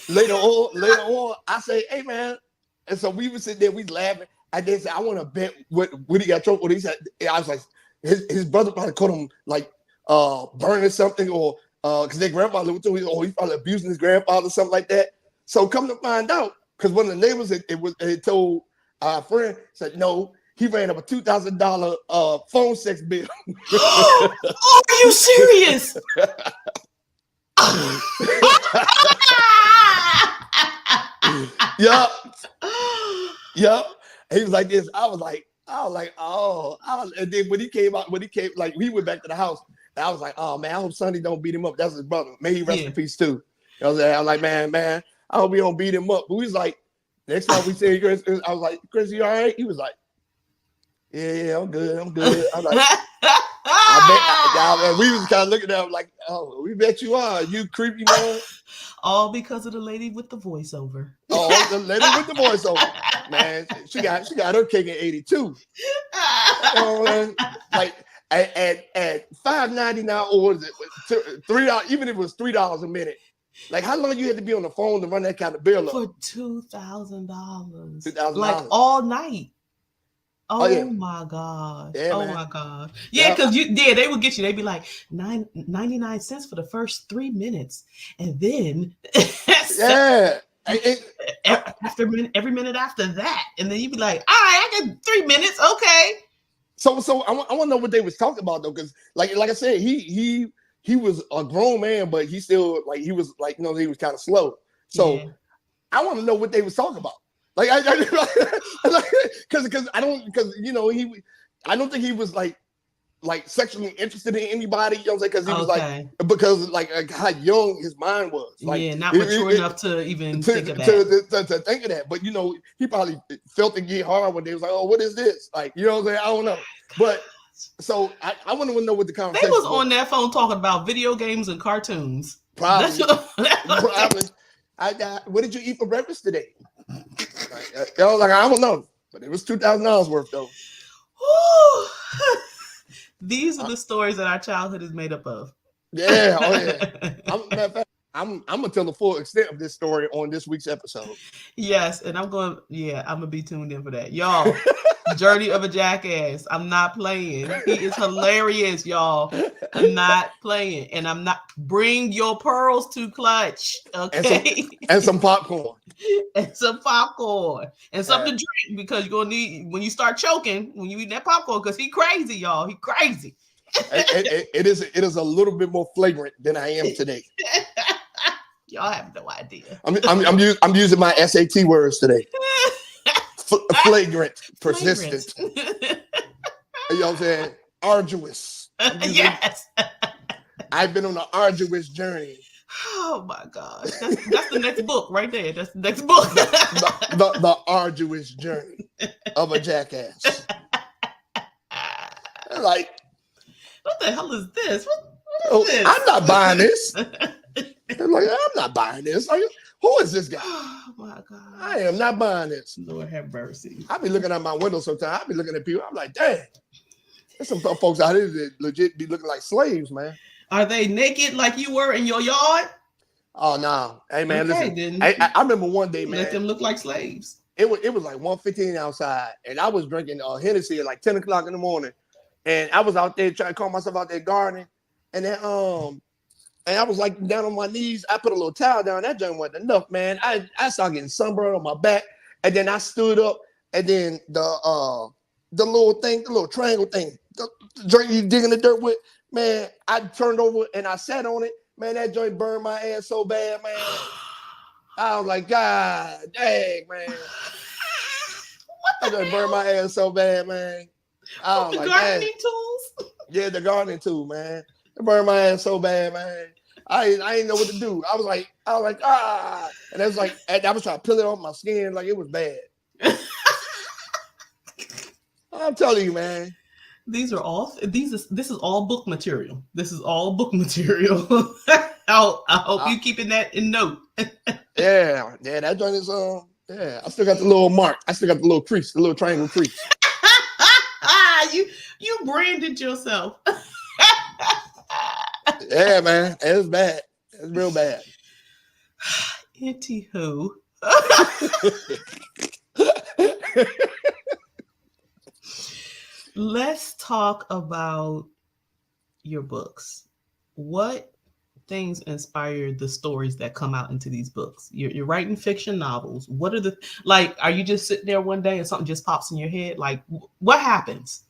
later on, I say, hey man, and so we was sitting there, we was laughing. I then said, I want to bet what he got trouble with. He said, I was like, his brother probably caught him like burning something, or because their grandfather lived with him, or he's probably abusing his grandfather, something like that. So come to find out, because one of the neighbors had told our friend, said no, he ran up a $2,000 phone sex bill. Oh, are you serious? Yup. He was like this. I was like, oh. And then when he came, like we went back to the house. And I was like, oh man, I hope Sonny don't beat him up. That's his brother. May he rest in peace too. I was like, man, I hope he don't beat him up. But we was like, next time we see Chris, I was like, Chris, you all right? He was like, yeah, I'm good. I was like, we was kind of looking at him like, oh, we bet you are. You creepy man. All because of the lady with the voiceover. Oh, the lady with the voiceover. Man, she got her cake in 82. Like at $5.99 or was it $3, even if it was $3 a minute. Like how long you had to be on the phone to run that kind of bill up? For $2,000. $2,000. Like all night. Oh yeah. my God. Yeah, oh man. my God. Yeah, because they would get you. They'd be like 99 cents for the first 3 minutes. And then every minute after that. And then you'd be like, all right, I got 3 minutes. Okay. So I want to know what they was talking about though, because like I said, he was a grown man, but he still like he was like, you know, he was kind of slow. So I want to know what they was talking about. Like because I don't think he was like sexually interested in anybody. You know what I'm saying? Because he was because how young his mind was. Like not mature enough to even think of that. To think of that. But you know, he probably felt it get hard when they was like, oh, what is this? Like, you know what I'm saying? I don't know. But so I want to know what the conversation was on that phone talking about video games and cartoons. Probably. What did you eat for breakfast today? I don't know, but it was $2,000 worth though. These are the stories that our childhood is made up of. Yeah, I'm gonna tell the full extent of this story on this week's episode. Yes, and I'm gonna be tuned in for that, y'all. Journey of a Jackass. I'm not playing. He is hilarious, y'all. I'm not playing, and I'm not. Bring your pearls to Clutch, okay? And some popcorn. And some popcorn and something to drink, because you're gonna need when you start choking when you eat that popcorn, because he crazy, y'all. He crazy. It is a little bit more flagrant than I am today. Y'all have no idea. I'm using my SAT words today. Flagrant, persistent. You know what I'm saying? Arduous. Yes. I've been on an arduous journey. Oh my gosh. That's the next book right there. That's the next book. the arduous journey of a jackass. Like, what the hell is this? What is this? I'm not buying this. I'm not buying this. Who is this guy? Oh my God. I am not buying this. Lord have mercy. I be looking out my window sometimes. I be looking at people. I'm like, dang. There's some folks out here that legit be looking like slaves, man. Are they naked like you were in your yard? Oh no. Hey man, okay, listen. I remember one day, man. Let them look like slaves. It was like 1:15 outside, and I was drinking Hennessy at like 10 o'clock in the morning. And I was out there trying to call myself out there gardening. And then And I was like down on my knees. I put a little towel down. That joint wasn't enough, man. I started getting sunburned on my back. And then I stood up, and then the little thing, the little triangle thing, the joint you dig in the dirt with, man, I turned over and I sat on it. Man, that joint burned my ass so bad, man. I was like, God dang, man. That joint burned my ass so bad, man. I was The like, gardening tools? yeah, the gardening tool, man. It burned my ass so bad, man. I didn't know what to do. I was like, ah. And it was like, and I was trying to peel it off my skin, like it was bad. I'm telling you, man. This is all book material. This is all book material. I hope you keeping that in note. Yeah, that joint is yeah. I still got the little mark. I still got the little crease, the little triangle crease. You branded yourself. Yeah, man. It was bad. It's real bad. Anywho. Let's talk about your books. What things inspire the stories that come out into these books? You're writing fiction novels. What are are you just sitting there one day and something just pops in your head? Like, what happens?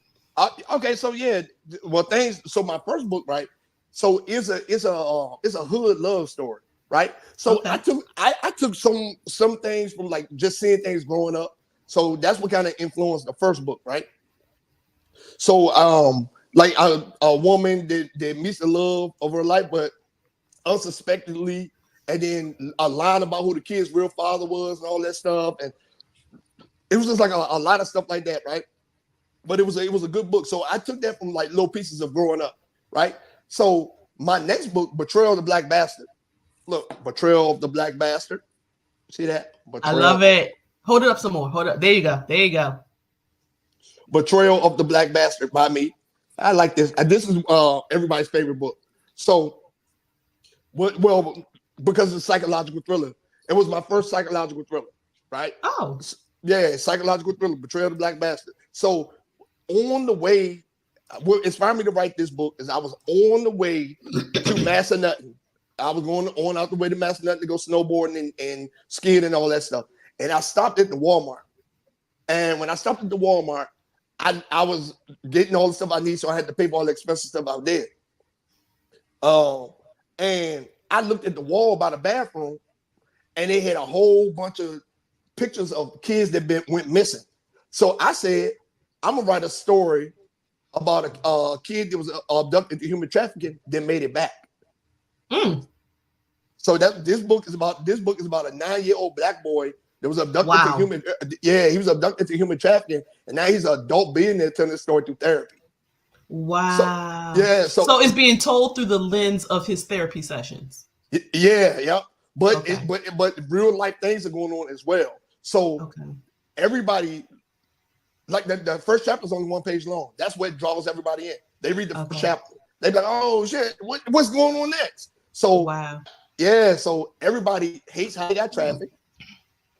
Okay, so yeah, well, so my first book, right? So it's a hood love story, right? So Okay. I took some things from like just seeing things growing up. So that's what kind of influenced the first book, right? So like a woman that meets the love of her life, but unsuspectedly, and then a line about who the kid's real father was and all that stuff, and it was just like a lot of stuff like that, right? But it was a good book. So I took that from like little pieces of growing up, right? So my next book, Betrayal of the Black Bastard. Look, Betrayal of the Black Bastard. See that? I love it. Hold it up some more. Hold up. There you go. There you go. Betrayal of the Black Bastard by me. I like this. This is everybody's favorite book. So, well, because it's a psychological thriller. It was my first psychological thriller, right? Oh. Yeah, psychological thriller, Betrayal of the Black Bastard. So on the way, what inspired me to write this book is I was on the way to Massanutten. I was going on out the way to Massanutten to go snowboarding and skiing and all that stuff. And I stopped at the Walmart. And when I stopped at the Walmart, I was getting all the stuff I need, so I had to pay for all the expensive stuff out there. And I looked at the wall by the bathroom, and they had a whole bunch of pictures of kids that went missing. So I said, I'm gonna write a story about a kid that was abducted to human trafficking, then made it back. Mm. So this book is about a 9-year-old black boy that was abducted to human. Yeah, he was abducted to human trafficking, and now he's an adult billionaire telling his story through therapy. Wow. So it's being told through the lens of his therapy sessions. Yeah. But but real life things are going on as well. So everybody, like the first chapter is only 1 page long. That's what draws everybody in. They read the first chapter. They be like, oh shit, what's going on next? So yeah, so everybody hates how they got trafficked.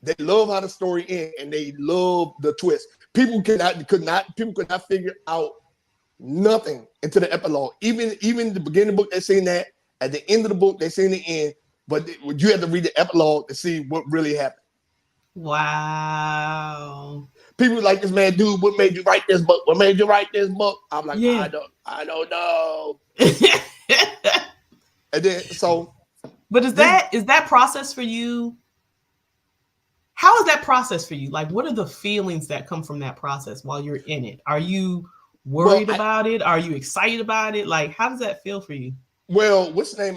They love how the story ends, and they love the twist. People could not figure out nothing into the epilogue. Even the beginning of the book, they seen that. At the end of the book, they seen the end. But you have to read the epilogue to see what really happened. Wow. People like this, man, dude, what made you write this book? What made you write this book? I'm like, I don't know. And then but is that process for you? How is that process for you? Like, what are the feelings that come from that process while you're in it? Are you worried about it? Are you excited about it? Like, how does that feel for you? Well, what's the name?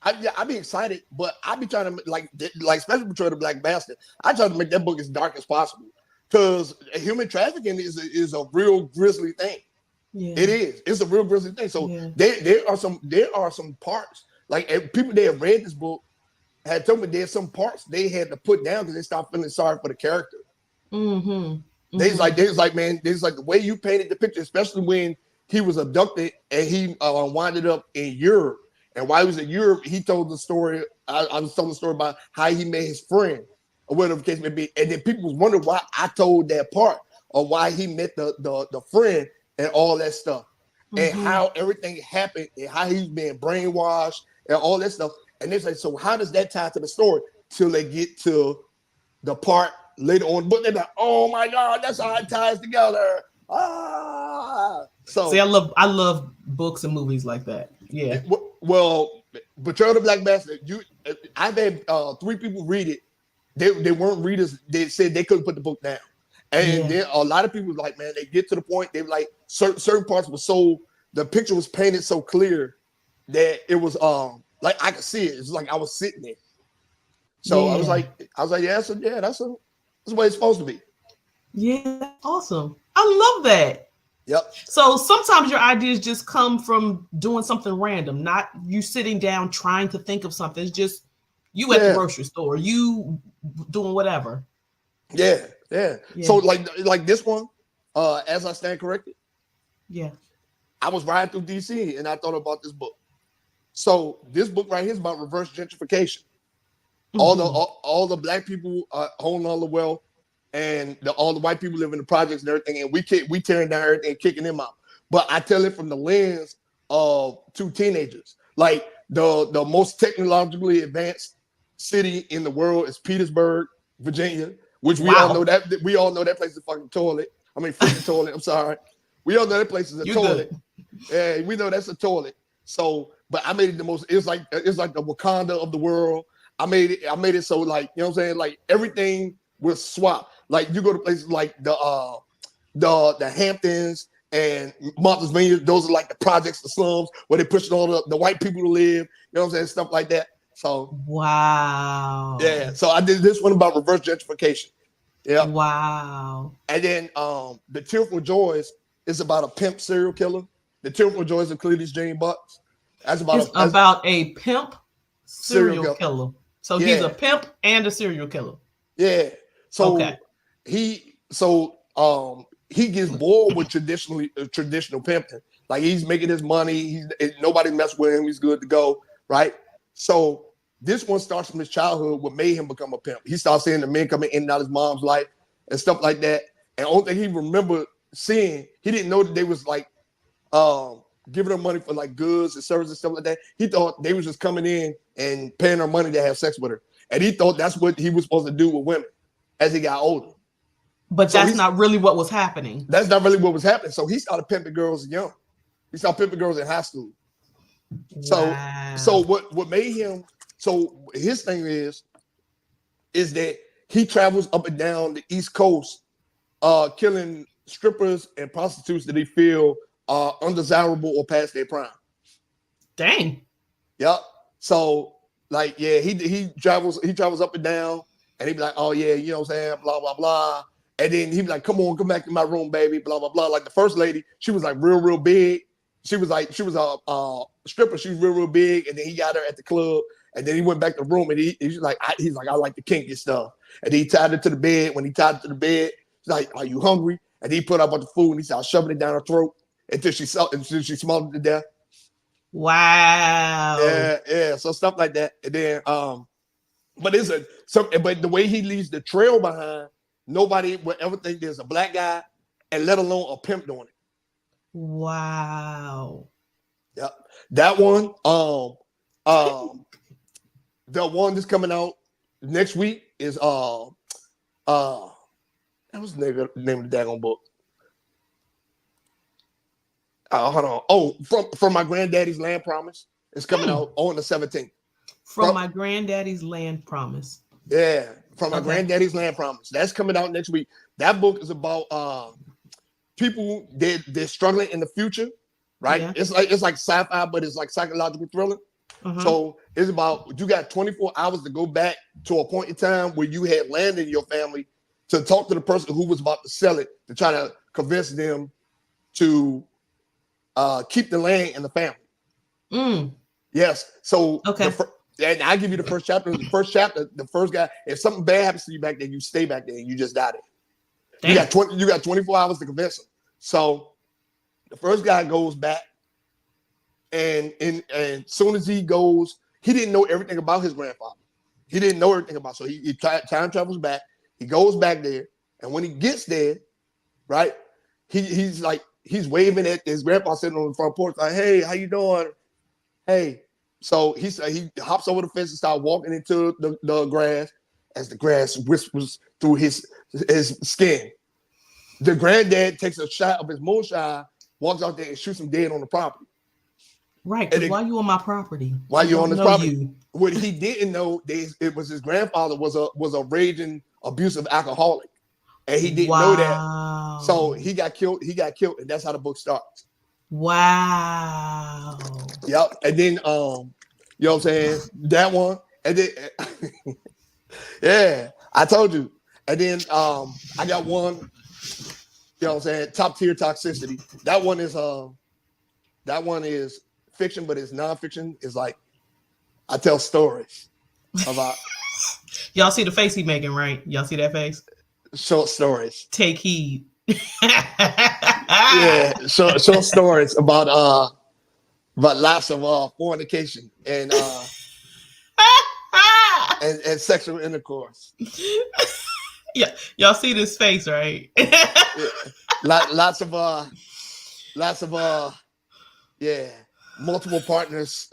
I be excited, but I be trying to like especially Betrayal of the Black Bastard. I try to make that book as dark as possible because human trafficking is a real grisly thing. Yeah. It is. It's a real grisly thing. So there are some parts like people that have read this book had told me there's some parts they had to put down because they stopped feeling sorry for the character. There's like the way you painted the picture, especially when he was abducted and he winded up in Europe. And while he was in Europe, he told the story. I was telling the story about how he met his friend, or whatever the case may be. And then people was wondering why I told that part, or why he met the friend and all that stuff. and how everything happened and how he's being brainwashed and all that stuff. And they say, so how does that tie to the story? Till they get to the part later on, but they're like, oh my God, that's how it ties together. See, So I love books and movies like that. Yeah. well, Betrayal of the Black Bastard, I've had 3 people read it. They weren't readers. They said they couldn't put the book down. And Yeah. then a lot of people like, man, they get to the point, they like certain parts were so, the picture was painted so clear that it was like I could see it. It's like I was sitting there. So Yeah. I was like, yeah, that's the way it's supposed to be. Yeah, that's awesome. I love that. Yep. So sometimes your ideas just come from doing something random, not you sitting down trying to think of something. It's just you at the grocery store, you doing whatever. Yeah. Yeah. So like this one, As I Stand Corrected. Yeah. I was riding through DC and I thought about this book. So this book right here is about reverse gentrification. All the black people own all the wealth, and all the white people live in the projects and everything, and we tearing down everything, kicking them out. But I tell it from the lens of 2 teenagers. Like the most technologically advanced city in the world is Petersburg, Virginia, which we all know that place is a fucking toilet. I mean, freaking toilet. I'm sorry. We all know that place is a toilet. Yeah, we know that's a toilet. So, but I made it the most. It's like the Wakanda of the world. I made it so, like, you know what I'm saying, like everything was swapped. Like you go to places like the Hamptons and Martha's Vineyard. Those are like the projects, the slums where they pushing all the white people to live. You know what I'm saying, stuff like that. So wow. Yeah. So I did this one about reverse gentrification. Yeah. Wow. And then the Tearful Joys is about a pimp serial killer. The Tearful Joys of Cletus Jane Bucks. That's about a pimp serial killer. So he's a pimp and a serial killer. Yeah. So he gets bored with traditional pimping. Like he's making his money. Nobody mess with him. He's good to go. Right. So this one starts from his childhood, what made him become a pimp. He starts seeing the men coming in and out of his mom's life and stuff like that. And the only thing he remembered seeing, he didn't know that they was like giving her money for like goods and services and stuff like that. He thought they was just coming in and paying her money to have sex with her. And he thought that's what he was supposed to do with women as he got older. But that's not really what was happening. That's not really what was happening. So he started pimping girls young. He started pimping girls in high school. Wow. So what made him, so his thing is that he travels up and down the East Coast, killing strippers and prostitutes that he feel are undesirable or past their prime. Dang. Yep. So like, yeah, he travels up and down, and he be like, oh yeah, you know what I'm saying, blah blah blah. And then he be like, come on, come back to my room, baby, blah blah blah. Like the first lady, she was like real big. She was a stripper. She was real big, and then he got her at the club, and then he went back to the room, and he's like, I like the kinky stuff. And he tied her to the bed. When he tied her to the bed, he's like, are you hungry? And he put up on the food, and he started shoving it down her throat until she smelled it to death. Wow. Yeah. So stuff like that, and then but the way he leaves the trail behind, nobody would ever think there's a black guy, and let alone a pimp doing it. Wow. Yep. That one, the one that's coming out next week is that was the name of the daggone book. Hold on. Oh, from my granddaddy's land promise. It's coming out on the 17th. From my granddaddy's land promise. Yeah, from my granddaddy's land promise. That's coming out next week. That book is about people they're struggling in the future, right? Yeah. It's like sci-fi, but it's like psychological thriller. So it's about, you got 24 hours to go back to a point in time where you had land in your family to talk to the person who was about to sell it, to try to convince them to keep the land in the family. Yes. So and I give you the first chapter. The first guy, if something bad happens to you back there, you stay back there and you just die there. Damn. You got 24 hours to convince him. So the first guy goes back, and soon as he goes, he didn't know everything about his grandfather. He didn't know everything about. So he time travels back. He goes back there, and when he gets there, right, he's like, he's waving at his grandpa sitting on the front porch, like, "Hey, how you doing? Hey." So he hops over the fence and starts walking into the grass as the grass whispers through his skin. The granddad takes a shot of his moonshine, walks out there and shoots him dead on the property. Right, because why you on my property? Why you on this property? You. What he didn't know is it was his grandfather was a raging abusive alcoholic, and he didn't know that. So he got killed. He got killed, and that's how the book starts. Wow. Yep. And then you know what I'm saying? That one. And then yeah, I told you. And then I got one, you know what I'm saying, top tier toxicity. That one is fiction, but it's nonfiction. It's like I tell stories about y'all see the face he making, right? Y'all see that face? Short stories. Take heed. Yeah, short stories about lots of fornication and and sexual intercourse. Yeah, y'all see this face, right? Yeah. Lots of multiple partners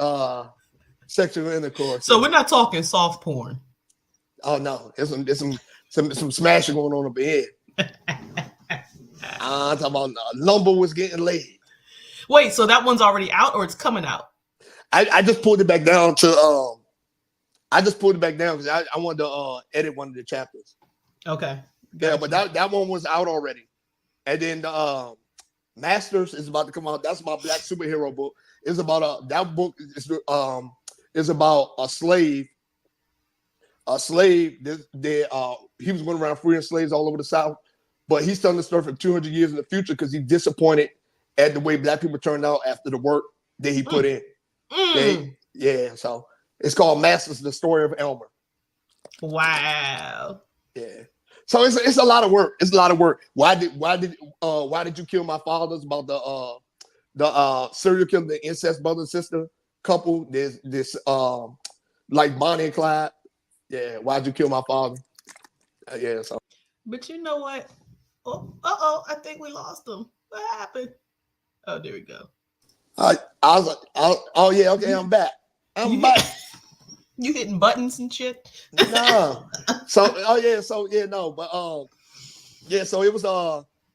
sexual intercourse. So we're not talking soft porn. Oh no, there's some smashing going on up here. I'm talking about lumber was getting laid. Wait, so that one's already out or it's coming out? I just pulled it back down to because I wanted to edit one of the chapters. Okay. Gotcha. Yeah, but that one was out already. And then Masters is about to come out. That's my black superhero book. It's about that book is about a slave. A slave he was going around freeing slaves all over the South, but he's telling the story from 200 years in the future because he's disappointed at the way black people turned out after the work that he put in. Yeah, so it's called Masters, the Story of Elmer. Wow. Yeah. So it's a lot of work. It's a lot of work. Why did you kill my father? It's about the serial killer, the incest brother and sister couple. There's this like Bonnie and Clyde. Yeah, why'd you kill my father? Yeah, so. But you know what? Oh, I think we lost him. What happened? Oh, there we go. I was like, oh yeah, okay, I'm back. I'm back. You hitting buttons and shit? No. So it was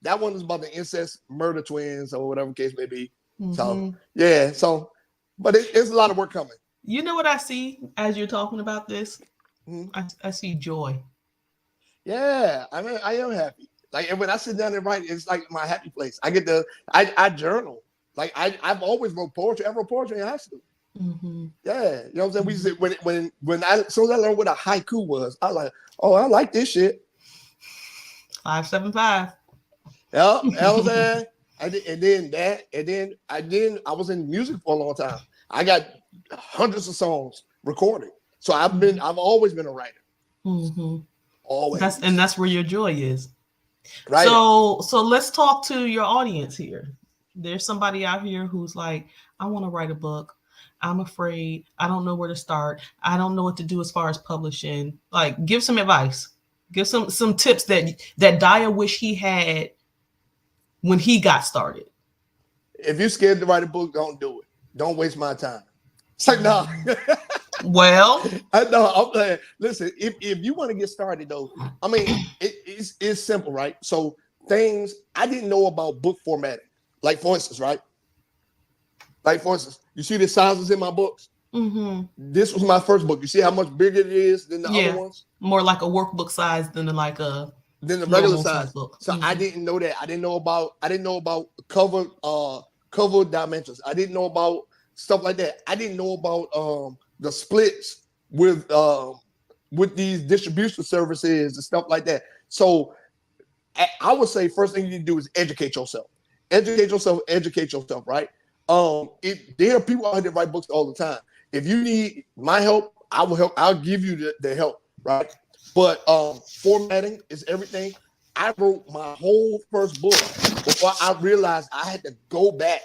that one was about the incest murder twins or whatever case may be. Mm-hmm. So yeah, but it's a lot of work coming. You know what I see as you're talking about this? Mm-hmm. I see joy. Yeah, I mean, I am happy. Like, and when I sit down and write, it's like my happy place. I journal. Like I've always wrote poetry. I wrote poetry in high school. Mm-hmm. Yeah, you know what I'm saying. We said when as soon as I learned what a haiku was, I was like, oh, I like this shit. 575. Yeah, you know what I'm saying. I was in music for a long time. I got hundreds of songs recorded. So I've always been a writer. Mm-hmm. Always. That's where your joy is. Right. So let's talk to your audience here. There's somebody out here who's like, I want to write a book. I'm afraid. I don't know where to start. I don't know what to do as far as publishing. Like, give some advice. Give some tips that Diya wish he had when he got started. If you're scared to write a book, don't do it. Don't waste my time. It's like, no. Well, I'm saying, listen, if you want to get started though, I mean, it's simple, right? So things I didn't know about book formatting. Like for instance, you see the sizes in my books? Mm-hmm. This was my first book. You see how much bigger it is than the other ones? More like a workbook size than the regular size book. So mm-hmm. I didn't know that. I didn't know about cover dimensions. I didn't know about stuff like that. I didn't know about the splits with these distribution services and stuff like that. So I would say first thing you need to do is educate yourself. Educate yourself, right? There are people out there that write books all the time. If you need my help, I will help. I'll give you the help, right? But formatting is everything. I wrote my whole first book before I realized I had to go back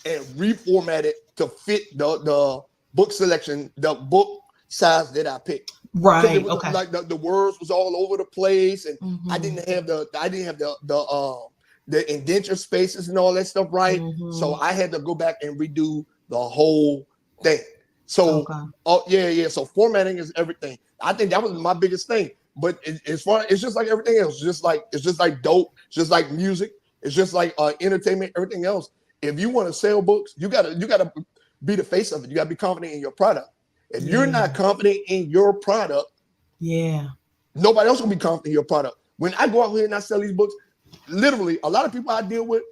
and reformat it to fit the book selection, the book size that I picked. Right. Was, okay. Like the words was all over the place, and mm-hmm. I didn't have the the indenture spaces and all that stuff right. So Mm-hmm. I had to go back and redo the whole thing. So, Okay. oh yeah. So formatting is everything. I think that was my biggest thing. But as far, it's just like everything else. It's just like dope. It's just like music. It's just like entertainment. Everything else. If you want to sell books, you gotta be the face of it. You gotta be confident in your product. If you're Yeah. not confident in your product, Yeah. nobody else will be confident in your product. When I go out here and I sell these books, literally, a lot of people I deal with,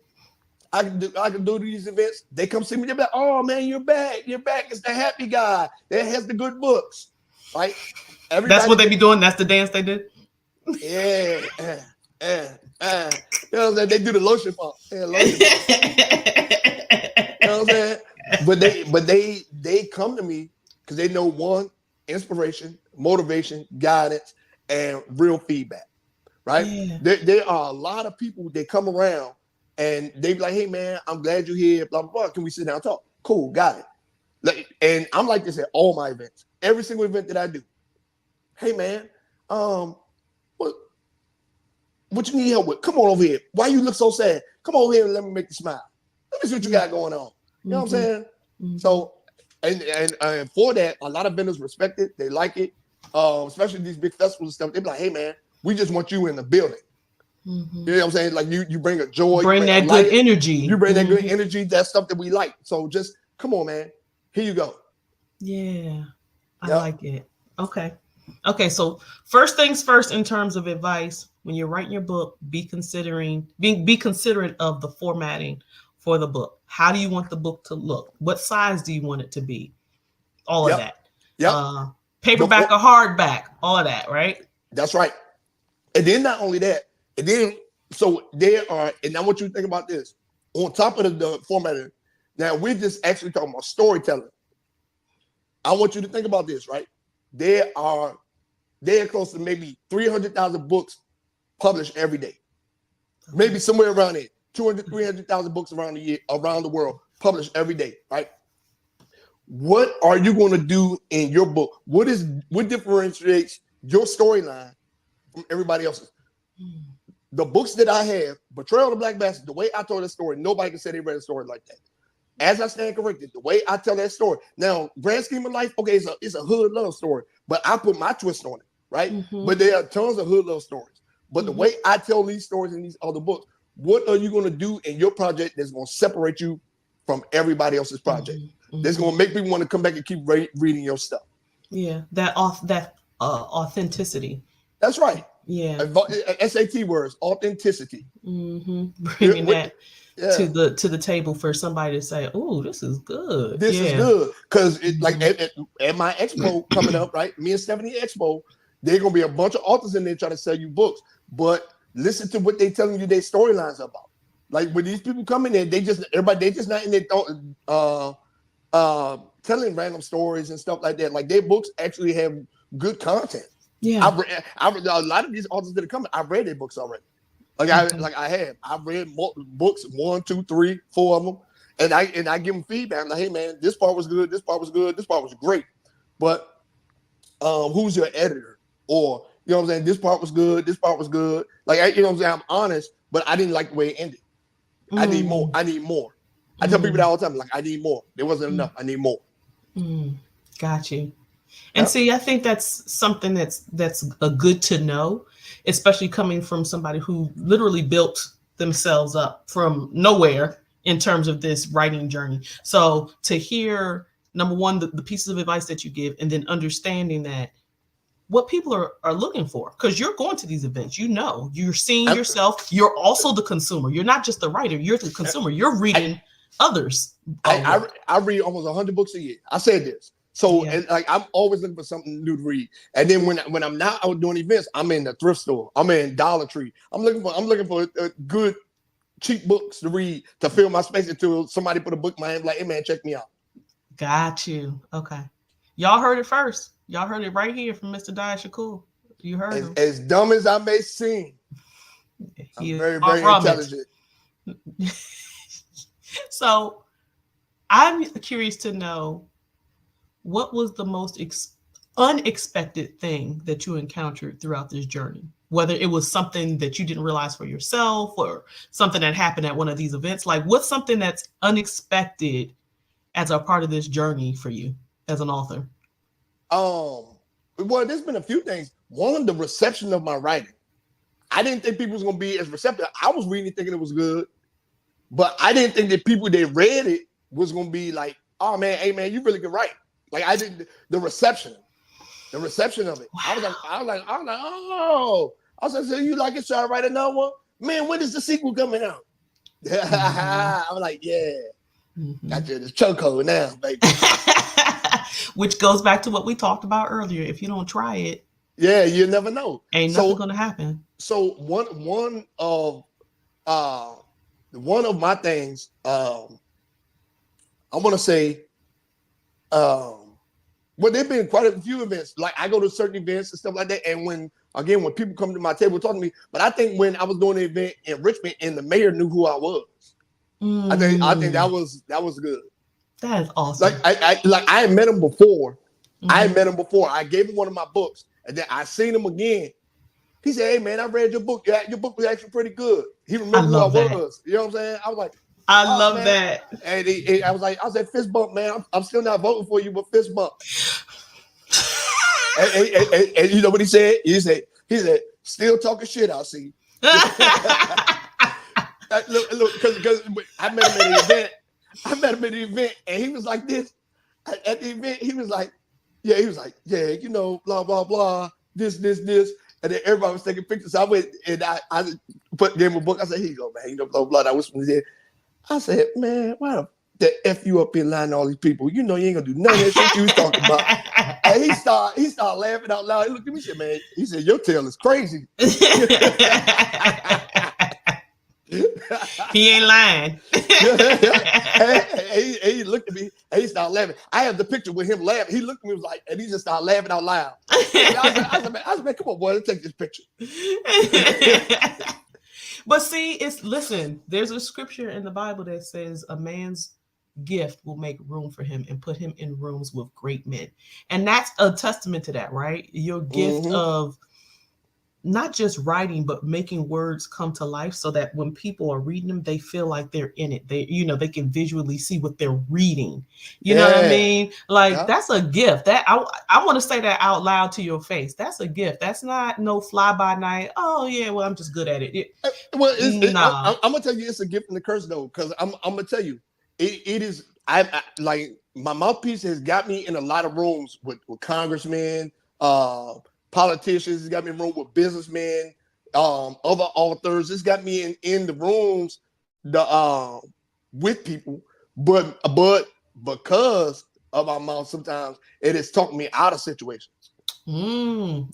I can do these events. They come see me. They're like, "Oh man, you're back. You're back. It's the happy guy that has the good books, right?" That's what Everybody, they be doing. That's the dance they do. yeah, uh, you know what I'm saying? They do the lotion pump, yeah, lotion pump. You know what I'm saying? But they come to me because they know one, inspiration, motivation, guidance, and real feedback. Right? Yeah. There are a lot of people that come around and they be like, "Hey man, I'm glad you're here. Blah blah blah. Can we sit down and talk?" Cool, got it. Like, and I'm like this at all my events, every single event that I do. Hey man, um, what what you need help with? Come on over here. Why you look so sad? Come over here and let me make you smile. Let me see what you got going on. You know what I'm Mm-hmm. saying? Mm-hmm. So, and for that, a lot of vendors respect it. They like it, especially these big festivals and stuff. They be like, "Hey man, we just want you in the building." Mm-hmm. You know what I'm saying? Like you bring a joy, you Bring bring a that good light, energy. you bring that good Mm-hmm. energy. That's stuff that we like. So just come on, man. Here you go. Yeah. I Yep. like it. Okay. Okay. So first things first, in terms of advice, when you're writing your book, be considerate of the formatting for the book. How do you want the book to look? What size do you want it to be? All of Yep. that. Yep. Uh, The Paperback for, or hardback, all of that, right? that's right. And then not only that, and then so there are, and I want you to think about this. On top of the formatting, now we're just actually talking about storytelling. I want you to think about this, right? There are close to maybe 300,000 books published every day. Okay. Maybe somewhere around there. 200, 300,000 books around the year, around the world, published every day, right? What are you going to do in your book? What differentiates your storyline from everybody else's? Mm. The books that I have, Betrayal of the Black Bastard, the way I told that story, nobody can say they read a story like that. As I stand corrected, the way I tell that story. Now, grand scheme of life, okay, it's a hood love story, but I put my twist on it, right? Mm-hmm. But there are tons of hood love stories. But the Mm-hmm. way I tell these stories in these other books, what are you going to do in your project that's going to separate you from everybody else's project? Mm-hmm. That's Mm-hmm. going to make people want to come back and keep reading your stuff. Yeah. That authenticity. That's right. Yeah. SAT words, authenticity. Mm-hmm. Yeah, Bringing that yeah. to the table for somebody to say, "Oh, this is good." This is Yeah. good because like Mm-hmm. at my expo coming up, right? Me and Stephanie Expo, they're gonna be a bunch of authors in there trying to sell you books. But listen to what they telling you their storylines about. Like when these people come in there, they just not in there telling random stories and stuff like that. Like their books actually have good content. Yeah. I read a lot of these authors that are coming. I've read their books already. Okay. I have. I've read books, one, two, three, four of them, and I give them feedback. I'm like, hey man, this part was good. This part was good. This part was great. But who's your editor? Or you know what I'm saying? This part was good. This part was good. Like you know what I'm saying? I'm honest, but I didn't like the way it ended. I need more. Mm, I need more. I tell people that mm, all the time. Like I need more. There wasn't mm, enough. I need more. mm. Got you. And Yep. see, I think that's something that's a good to know, especially coming from somebody who literally built themselves up from nowhere in terms of this writing journey. So to hear number one, the pieces of advice that you give, and then understanding that what people are looking for, because you're going to these events, you're seeing I, yourself, you're also the consumer, you're not just the writer, you're the consumer, you're I, reading others I, work. I read almost 100 books a year. I said this. So Yeah. and, like I'm always looking for something new to read. And then when I'm not out doing events, I'm in the thrift store. I'm in Dollar Tree. I'm looking for good cheap books to read to fill my space until somebody put a book in my hand like, hey man, check me out. Got you. Okay. Y'all heard it first. Y'all heard it right here from Mr. Diya Shakoor. You heard As, him. as dumb as I may seem, I'm He is very, far very from it. intelligent. So I'm curious to know, what was the most unexpected thing that you encountered throughout this journey? whether it was something that you didn't realize for yourself or something that happened at one of these events. Like, what's something that's unexpected as a part of this journey for you as an author? Well, there's been a few things. One, the reception of my writing. I didn't think people was gonna be as receptive. I was reading thinking it was good, but I didn't think that people that read it was gonna be like, "Oh man, hey man, you really can write." Like I did the reception of it. Wow. I was like, oh, I was like, so you like it? Try to write another one, man. When is the sequel coming out? I was like, yeah, got you this chokehold now, baby. Which goes back to what we talked about earlier. If you don't try it, yeah, you never know. Ain't nothing gonna happen. So one of my things, I want to say, well, there've been quite a few events. Like I go to certain events and stuff like that, and when people come to my table talking to me, but I think when I was doing the event in Richmond and the mayor knew who I was, I think that was good. That is awesome. Like I had met him before. I gave him one of my books, and then I seen him again. He said, "Hey man, I read your book. Your book was actually pretty good." He remembered who I was. You know what I'm saying? I was like, I love that. And I was like, fist bump, man. I'm still not voting for you, but fist bump. and you know what he said? He said, still talking shit. I'll see. Look, because I met him at the event. And he was like this. At the event, he was like, yeah, you know, blah, blah, blah, this. And then everybody was taking pictures. So I went and I put them in a book. I said, here you go, man. You know, blah, blah. I whispered in his ear. I said, man, why the F you up in line to all these people? You know you ain't gonna do none of that shit you was talking about. And he started laughing out loud. He looked at me and said, man, he said, your tale is crazy. He ain't lying. He looked at me and he started laughing. I have the picture with him laughing. He looked at me and was like, and he just started laughing out loud. I said, man, come on, boy, let's take this picture. But see, listen, there's a scripture in the Bible that says a man's gift will make room for him and put him in rooms with great men. And that's a testament to that, right? Your gift of not just writing, but making words come to life so that when people are reading them, they feel like they're in it. They can visually see what they're reading. You know what I mean? Like that's a gift. That I want to say that out loud to your face. That's a gift. That's not no fly by night. Oh yeah, well I'm just good at it. I'm gonna tell you it's a gift and a curse though, because I'm gonna tell you it is. I like my mouthpiece has got me in a lot of rooms with congressmen, politicians. It's got me in room with businessmen, other authors. It's got me in the rooms with people, but because of my mouth, sometimes it has talked me out of situations.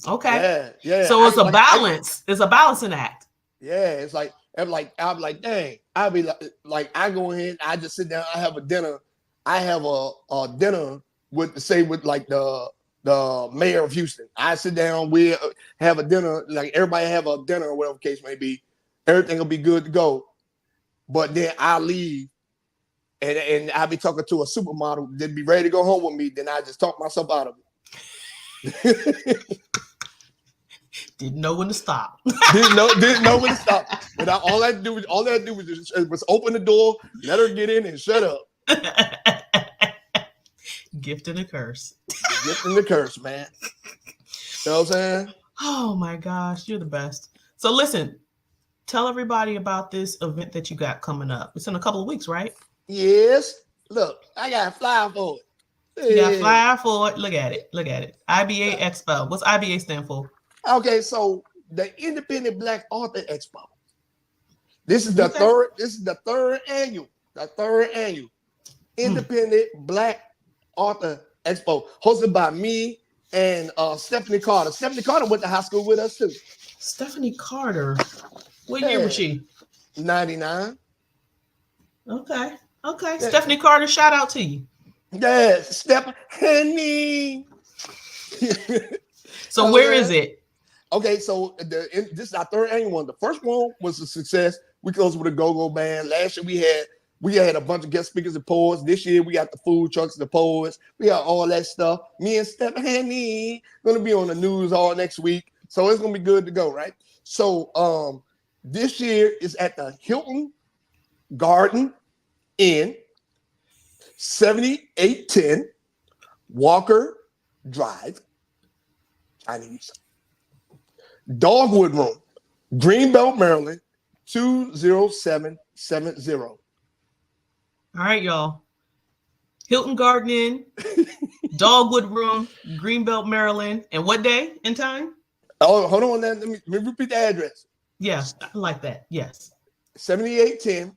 Okay. Yeah. So it's a balance. It's a balancing act. Yeah, it's like I'm like, dang. I'll be like, I go in, I just sit down, I have a dinner. I have a dinner with like the mayor of Houston. I sit down, we have a dinner, like everybody have a dinner or whatever case may be. Everything will be good to go. But then I leave and I'll be talking to a supermodel that'd be ready to go home with me. Then I just talk myself out of it. Didn't know when to stop. didn't know when to stop. But all I had to do was open the door, let her get in and shut up. Gift and a curse. Gift and a curse, man. You know what I'm saying? Oh my gosh, you're the best. So listen, tell everybody about this event that you got coming up. It's in a couple of weeks, right? Yes. Look, I got a flyer for it. You got a flyer for it. Look at it. IBA Expo. What's IBA stand for? Okay, so the Independent Black Author Expo. This is the third. This is the third annual. Independent Black Author Expo, hosted by me and Stephanie Carter. Stephanie Carter went to high school with us too. Stephanie Carter. What year was she? 99. Okay. Yeah. Stephanie Carter, shout out to you. Yes, Stephanie. So where is it? Okay, so this is our third annual one. The first one was a success. We closed with a go-go band. Last year we had a bunch of guest speakers and poets. This year we got the food trucks, the poets. We got all that stuff. Me and Stephanie gonna be on the news all next week. So it's gonna be good to go, right? So this year is at the Hilton Garden Inn, 7810 Walker Drive, Chinese. Dogwood Room, Greenbelt, Maryland, 20770. All right, y'all. Hilton Garden Inn, Dogwood Room, Greenbelt, Maryland. And what day and time? Oh, hold on. Let me repeat the address. Yeah, I like that. Yes. 7810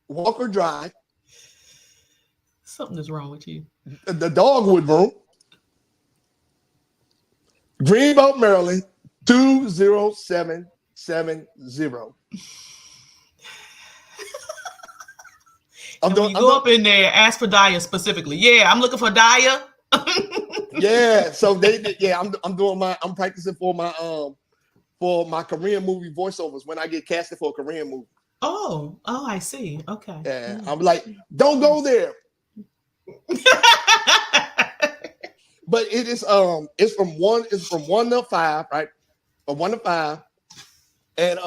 Walker Drive. Something is wrong with you. The Dogwood Room, Greenbelt, Maryland, 20770. When you go up in there, ask for Diya specifically. Yeah, I'm looking for Diya. Yeah, so I'm practicing for my Korean movie voiceovers when I get casted for a Korean movie. Oh, I see. Okay. Yeah, I'm like, don't go there. But it's from 1 to 5, right? From 1 to 5. And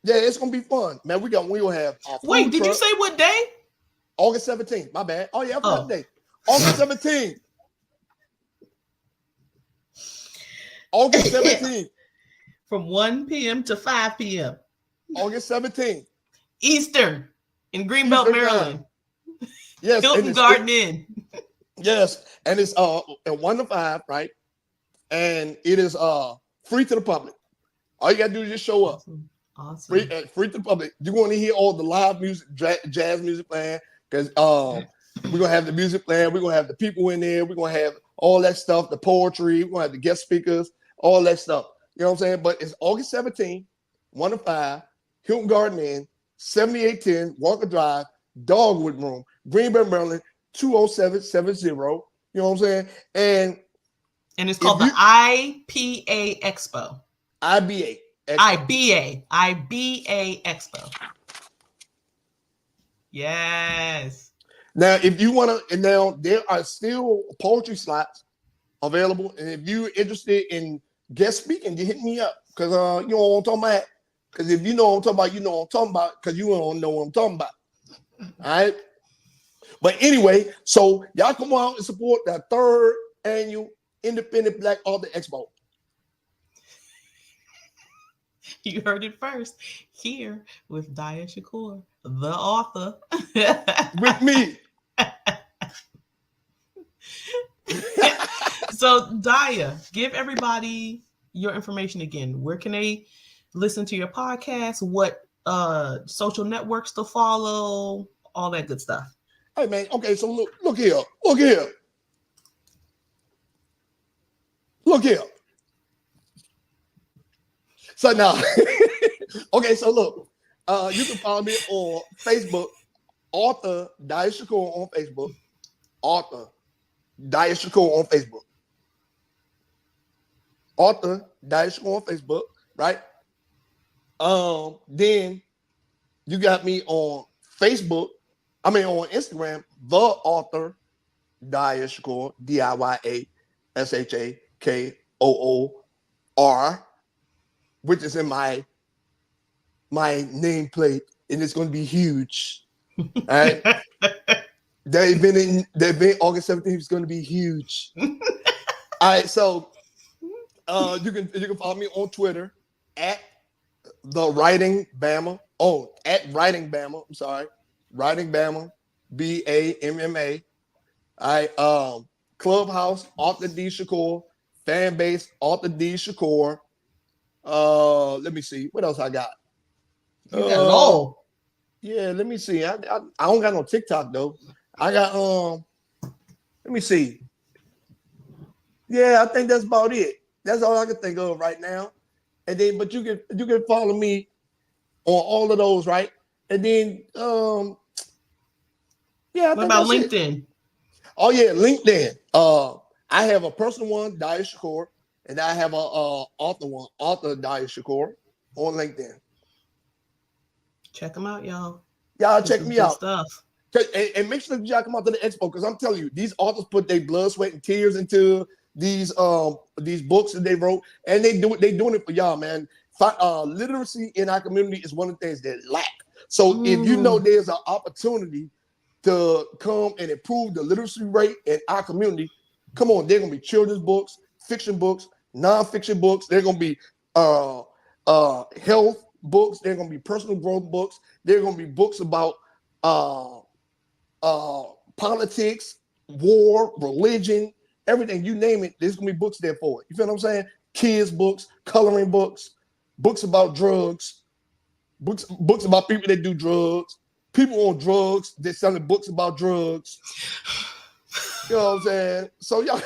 yeah, it's gonna be fun. Man, we'll have Wait, did you say what day? August 17th. My bad. Oh yeah, I forgot the date. August 17th. August 17th. From 1 p.m. to 5 p.m. August 17th. Eastern in Greenbelt, Maryland. Yes. Hilton Garden Inn. Yes. And it's at 1 to 5, right? And it is free to the public. All you gotta do is just show up. Awesome. Free to the public. You're going to hear all the live music, jazz music playing, because we're gonna have the music playing. We're gonna have the people in there. We're gonna have all that stuff, the poetry. We're gonna have the guest speakers, all that stuff. You know what I'm saying? But it's August 17th, 1 to 5, Hilton Garden Inn, 7810 Walker Drive, Dogwood Room, Greenbelt, Maryland, 20770. You know what I'm saying? And it's called the IPA Expo. IBA. IBA Expo. Yes. Now, if you want to, and now there are still poetry slots available. And if you're interested in guest speaking, you hit me up, because you know what I'm talking about. Because if you know what I'm talking about, you know what I'm talking about, because you don't know what I'm talking about. All right. But anyway, so y'all come out and support the 3rd annual Independent Black Author Expo. You heard it first here with Diya Shakoor, the author. With me. So, Diya, give everybody your information again. Where can they listen to your podcast? What social networks to follow? All that good stuff. Hey, man. Okay, so look here. Look here. Look here. So now, okay, so look, you can follow me on Facebook, author Diya Shakoor on Facebook, author Diya Shakoor on Facebook, author Diya Shakoor on Facebook, right? Then you got me on Facebook, on Instagram, the author Diya Shakoor, DIYASHAKOOR, which is in my nameplate, and it's going to be huge. All right. The event August 17th is going to be huge. All right, so you can follow me on Twitter at the Writing Bama. Oh, at Writing Bama. I'm sorry, Writing Bama, BAMMA. All right, Clubhouse, Author D Shakoor, fan base, Author D Shakoor. Let me see what else I got. You got it all. Yeah, let me see. I don't got no TikTok though. I got let me see. Yeah, I think that's about it. That's all I can think of right now. And then, but you can follow me on all of those, right? And then yeah. What about LinkedIn? It. Oh yeah, LinkedIn. I have a personal one, Diya Shakoor, and I have a author one, author Diya Shakoor, on LinkedIn. Check them out, y'all. Y'all check me out. Stuff. And make sure that y'all come out to the expo, because I'm telling you, these authors put their blood, sweat, and tears into these books that they wrote, and they doing it for y'all, man. Literacy in our community is one of the things that lack. So if you know there's an opportunity to come and improve the literacy rate in our community, come on, they're gonna be children's books, fiction books, non-fiction books. They're gonna be health books. They're gonna be personal growth books. They're gonna be books about politics, war, religion, everything, you name it. There's gonna be books there for it. You feel what I'm saying? Kids books, coloring books, books about drugs, books about people that do drugs, people on drugs. They're selling books about drugs. You know what I'm saying? So y'all,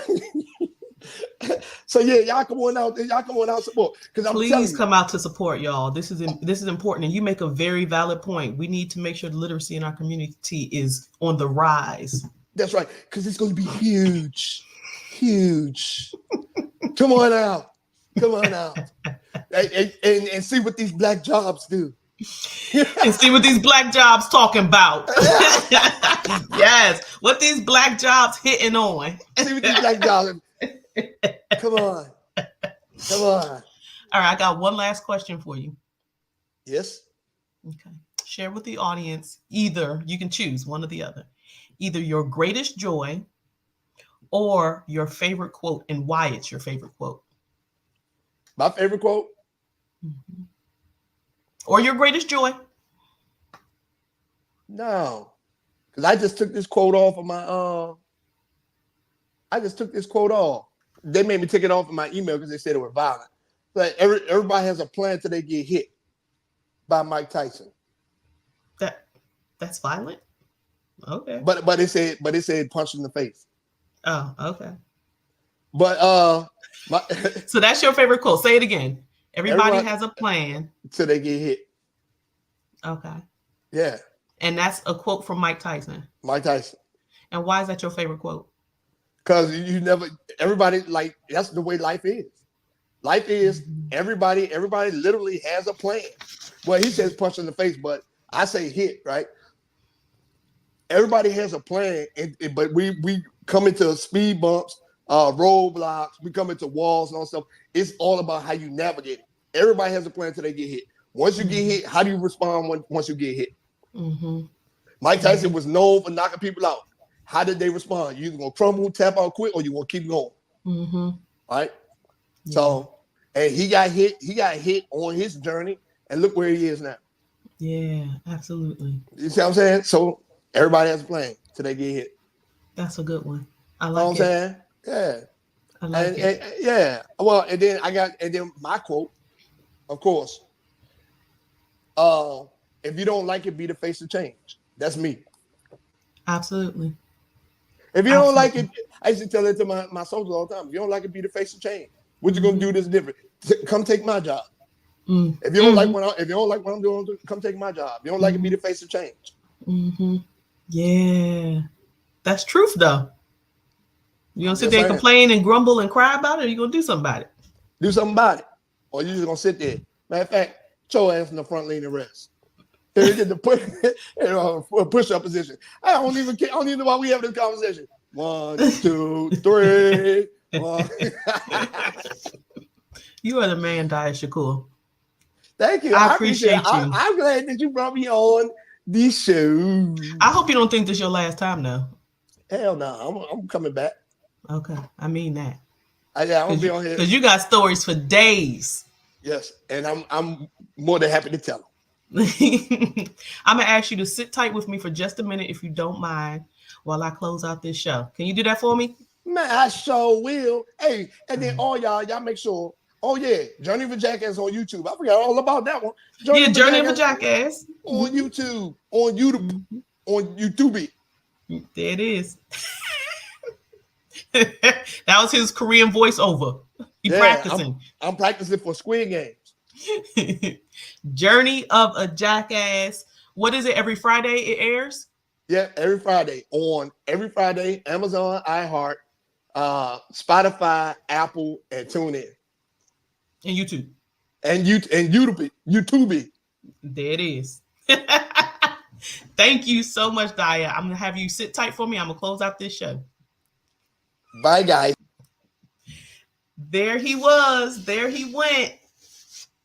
so yeah, y'all come on out there. Y'all come on out support. Because please come out to support, y'all. This is important, and you make a very valid point. We need to make sure the literacy in our community is on the rise. That's right, because it's going to be huge, huge. Come on out, and see what these black jobs do. And see what these black jobs talking about. Yes, what these black jobs hitting on. See what these black jobs. Come on. All right, I got one last question for you. Yes. Okay. Share with the audience, either you can choose one or the other, either your greatest joy or your favorite quote, and why it's your favorite quote. My favorite quote? Mm-hmm. Or your greatest joy? No, because I just took this quote off of my They made me take it off of my email because they said it was violent. But everybody has a plan till they get hit by Mike Tyson. That's violent? Okay. But it said punch in the face. Oh, okay. But so that's your favorite quote. Say it again. Everybody has a plan till they get hit. Okay. Yeah. And that's a quote from Mike Tyson. Mike Tyson. And why is that your favorite quote? Because everybody, like, that's the way life is. Life is everybody literally has a plan. Well, he says punch in the face, but I say hit, right? Everybody has a plan, but we come into speed bumps, roadblocks, we come into walls and all stuff. It's all about how you navigate it. Everybody has a plan until they get hit. Once you get hit, how do you respond once you get hit? Mm-hmm. Mike Tyson was known for knocking people out. How did they respond? You either gonna crumble, tap out quick, or you gonna keep going. Mm-hmm. Right? Yeah. So, and he got hit on his journey, and look where he is now. Yeah, absolutely. You see what I'm saying? So everybody has a plan till they get hit. That's a good one. I like you know what I'm saying? Yeah. I like it. And yeah. Well, and then my quote, of course. If you don't like it, be the face of change. That's me. Absolutely. If you don't like it, I used to tell it to my soldiers all the time. If you don't like it, be the face of change. What you gonna do that's different? Come take my job. If you don't like what I'm doing, come take my job. If you don't like it, be the face of change. Mm-hmm. Yeah, that's truth though. You gonna sit there and complain and grumble and cry about it, or you gonna do something about it? Do something about it, or you just gonna sit there. Matter of fact, put your ass in the front lane and rest. Then you get the push-up position. I don't even know why we have this conversation. 1, 2, 3. You are the man, Diya Shakoor. Thank you. I appreciate you. I'm glad that you brought me on these shows. I hope you don't think this is your last time, though. Hell no, I'm coming back. Okay, I mean that. I'm gonna be on here because you got stories for days. Yes, and I'm more than happy to tell them. I'm gonna ask you to sit tight with me for just a minute, if you don't mind, while I close out this show. Can you do that for me? Man, I sure will. Hey, and then all y'all make sure. Oh yeah, Journey of a Jackass on YouTube. I forgot all about that one. Journey of a Jackass on YouTube, on YouTube. There it is. That was his Korean voiceover. Practicing. I'm practicing for Squid Games. Journey of a Jackass. What is it? Every Friday it airs? Yeah, every Friday. Amazon, iHeart, Spotify, Apple, and TuneIn. And YouTube. And YouTube. There it is. Thank you so much, Daya. I'm gonna have you sit tight for me. I'm gonna close out this show. Bye, guys. There he was. There he went.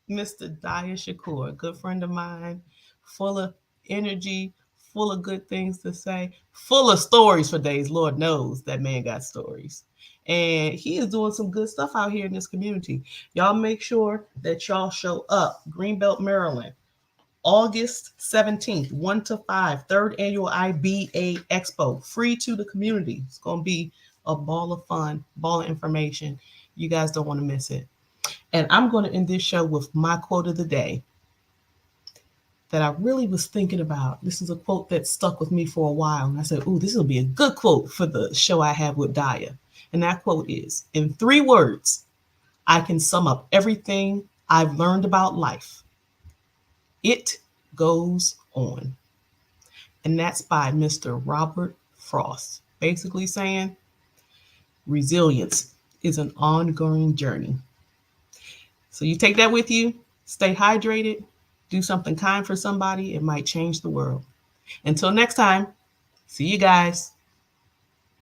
Mr. Diya Shakoor, a good friend of mine, full of energy, full of good things to say, full of stories for days. Lord knows that man got stories. And he is doing some good stuff out here in this community. Y'all make sure that y'all show up. Greenbelt, Maryland, August 17th, 1 to 5, third annual IBA Expo, free to the community. It's going to be a ball of fun, ball of information. You guys don't want to miss it. And I'm going to end this show with my quote of the day that I really was thinking about. This is a quote that stuck with me for a while. And I said, ooh, this will be a good quote for the show I have with Daya. And that quote is, in 3 words, I can sum up everything I've learned about life. It goes on. And that's by Mr. Robert Frost. Basically saying, resilience is an ongoing journey. So you take that with you, stay hydrated, do something kind for somebody. It might change the world. Until next time, see you guys.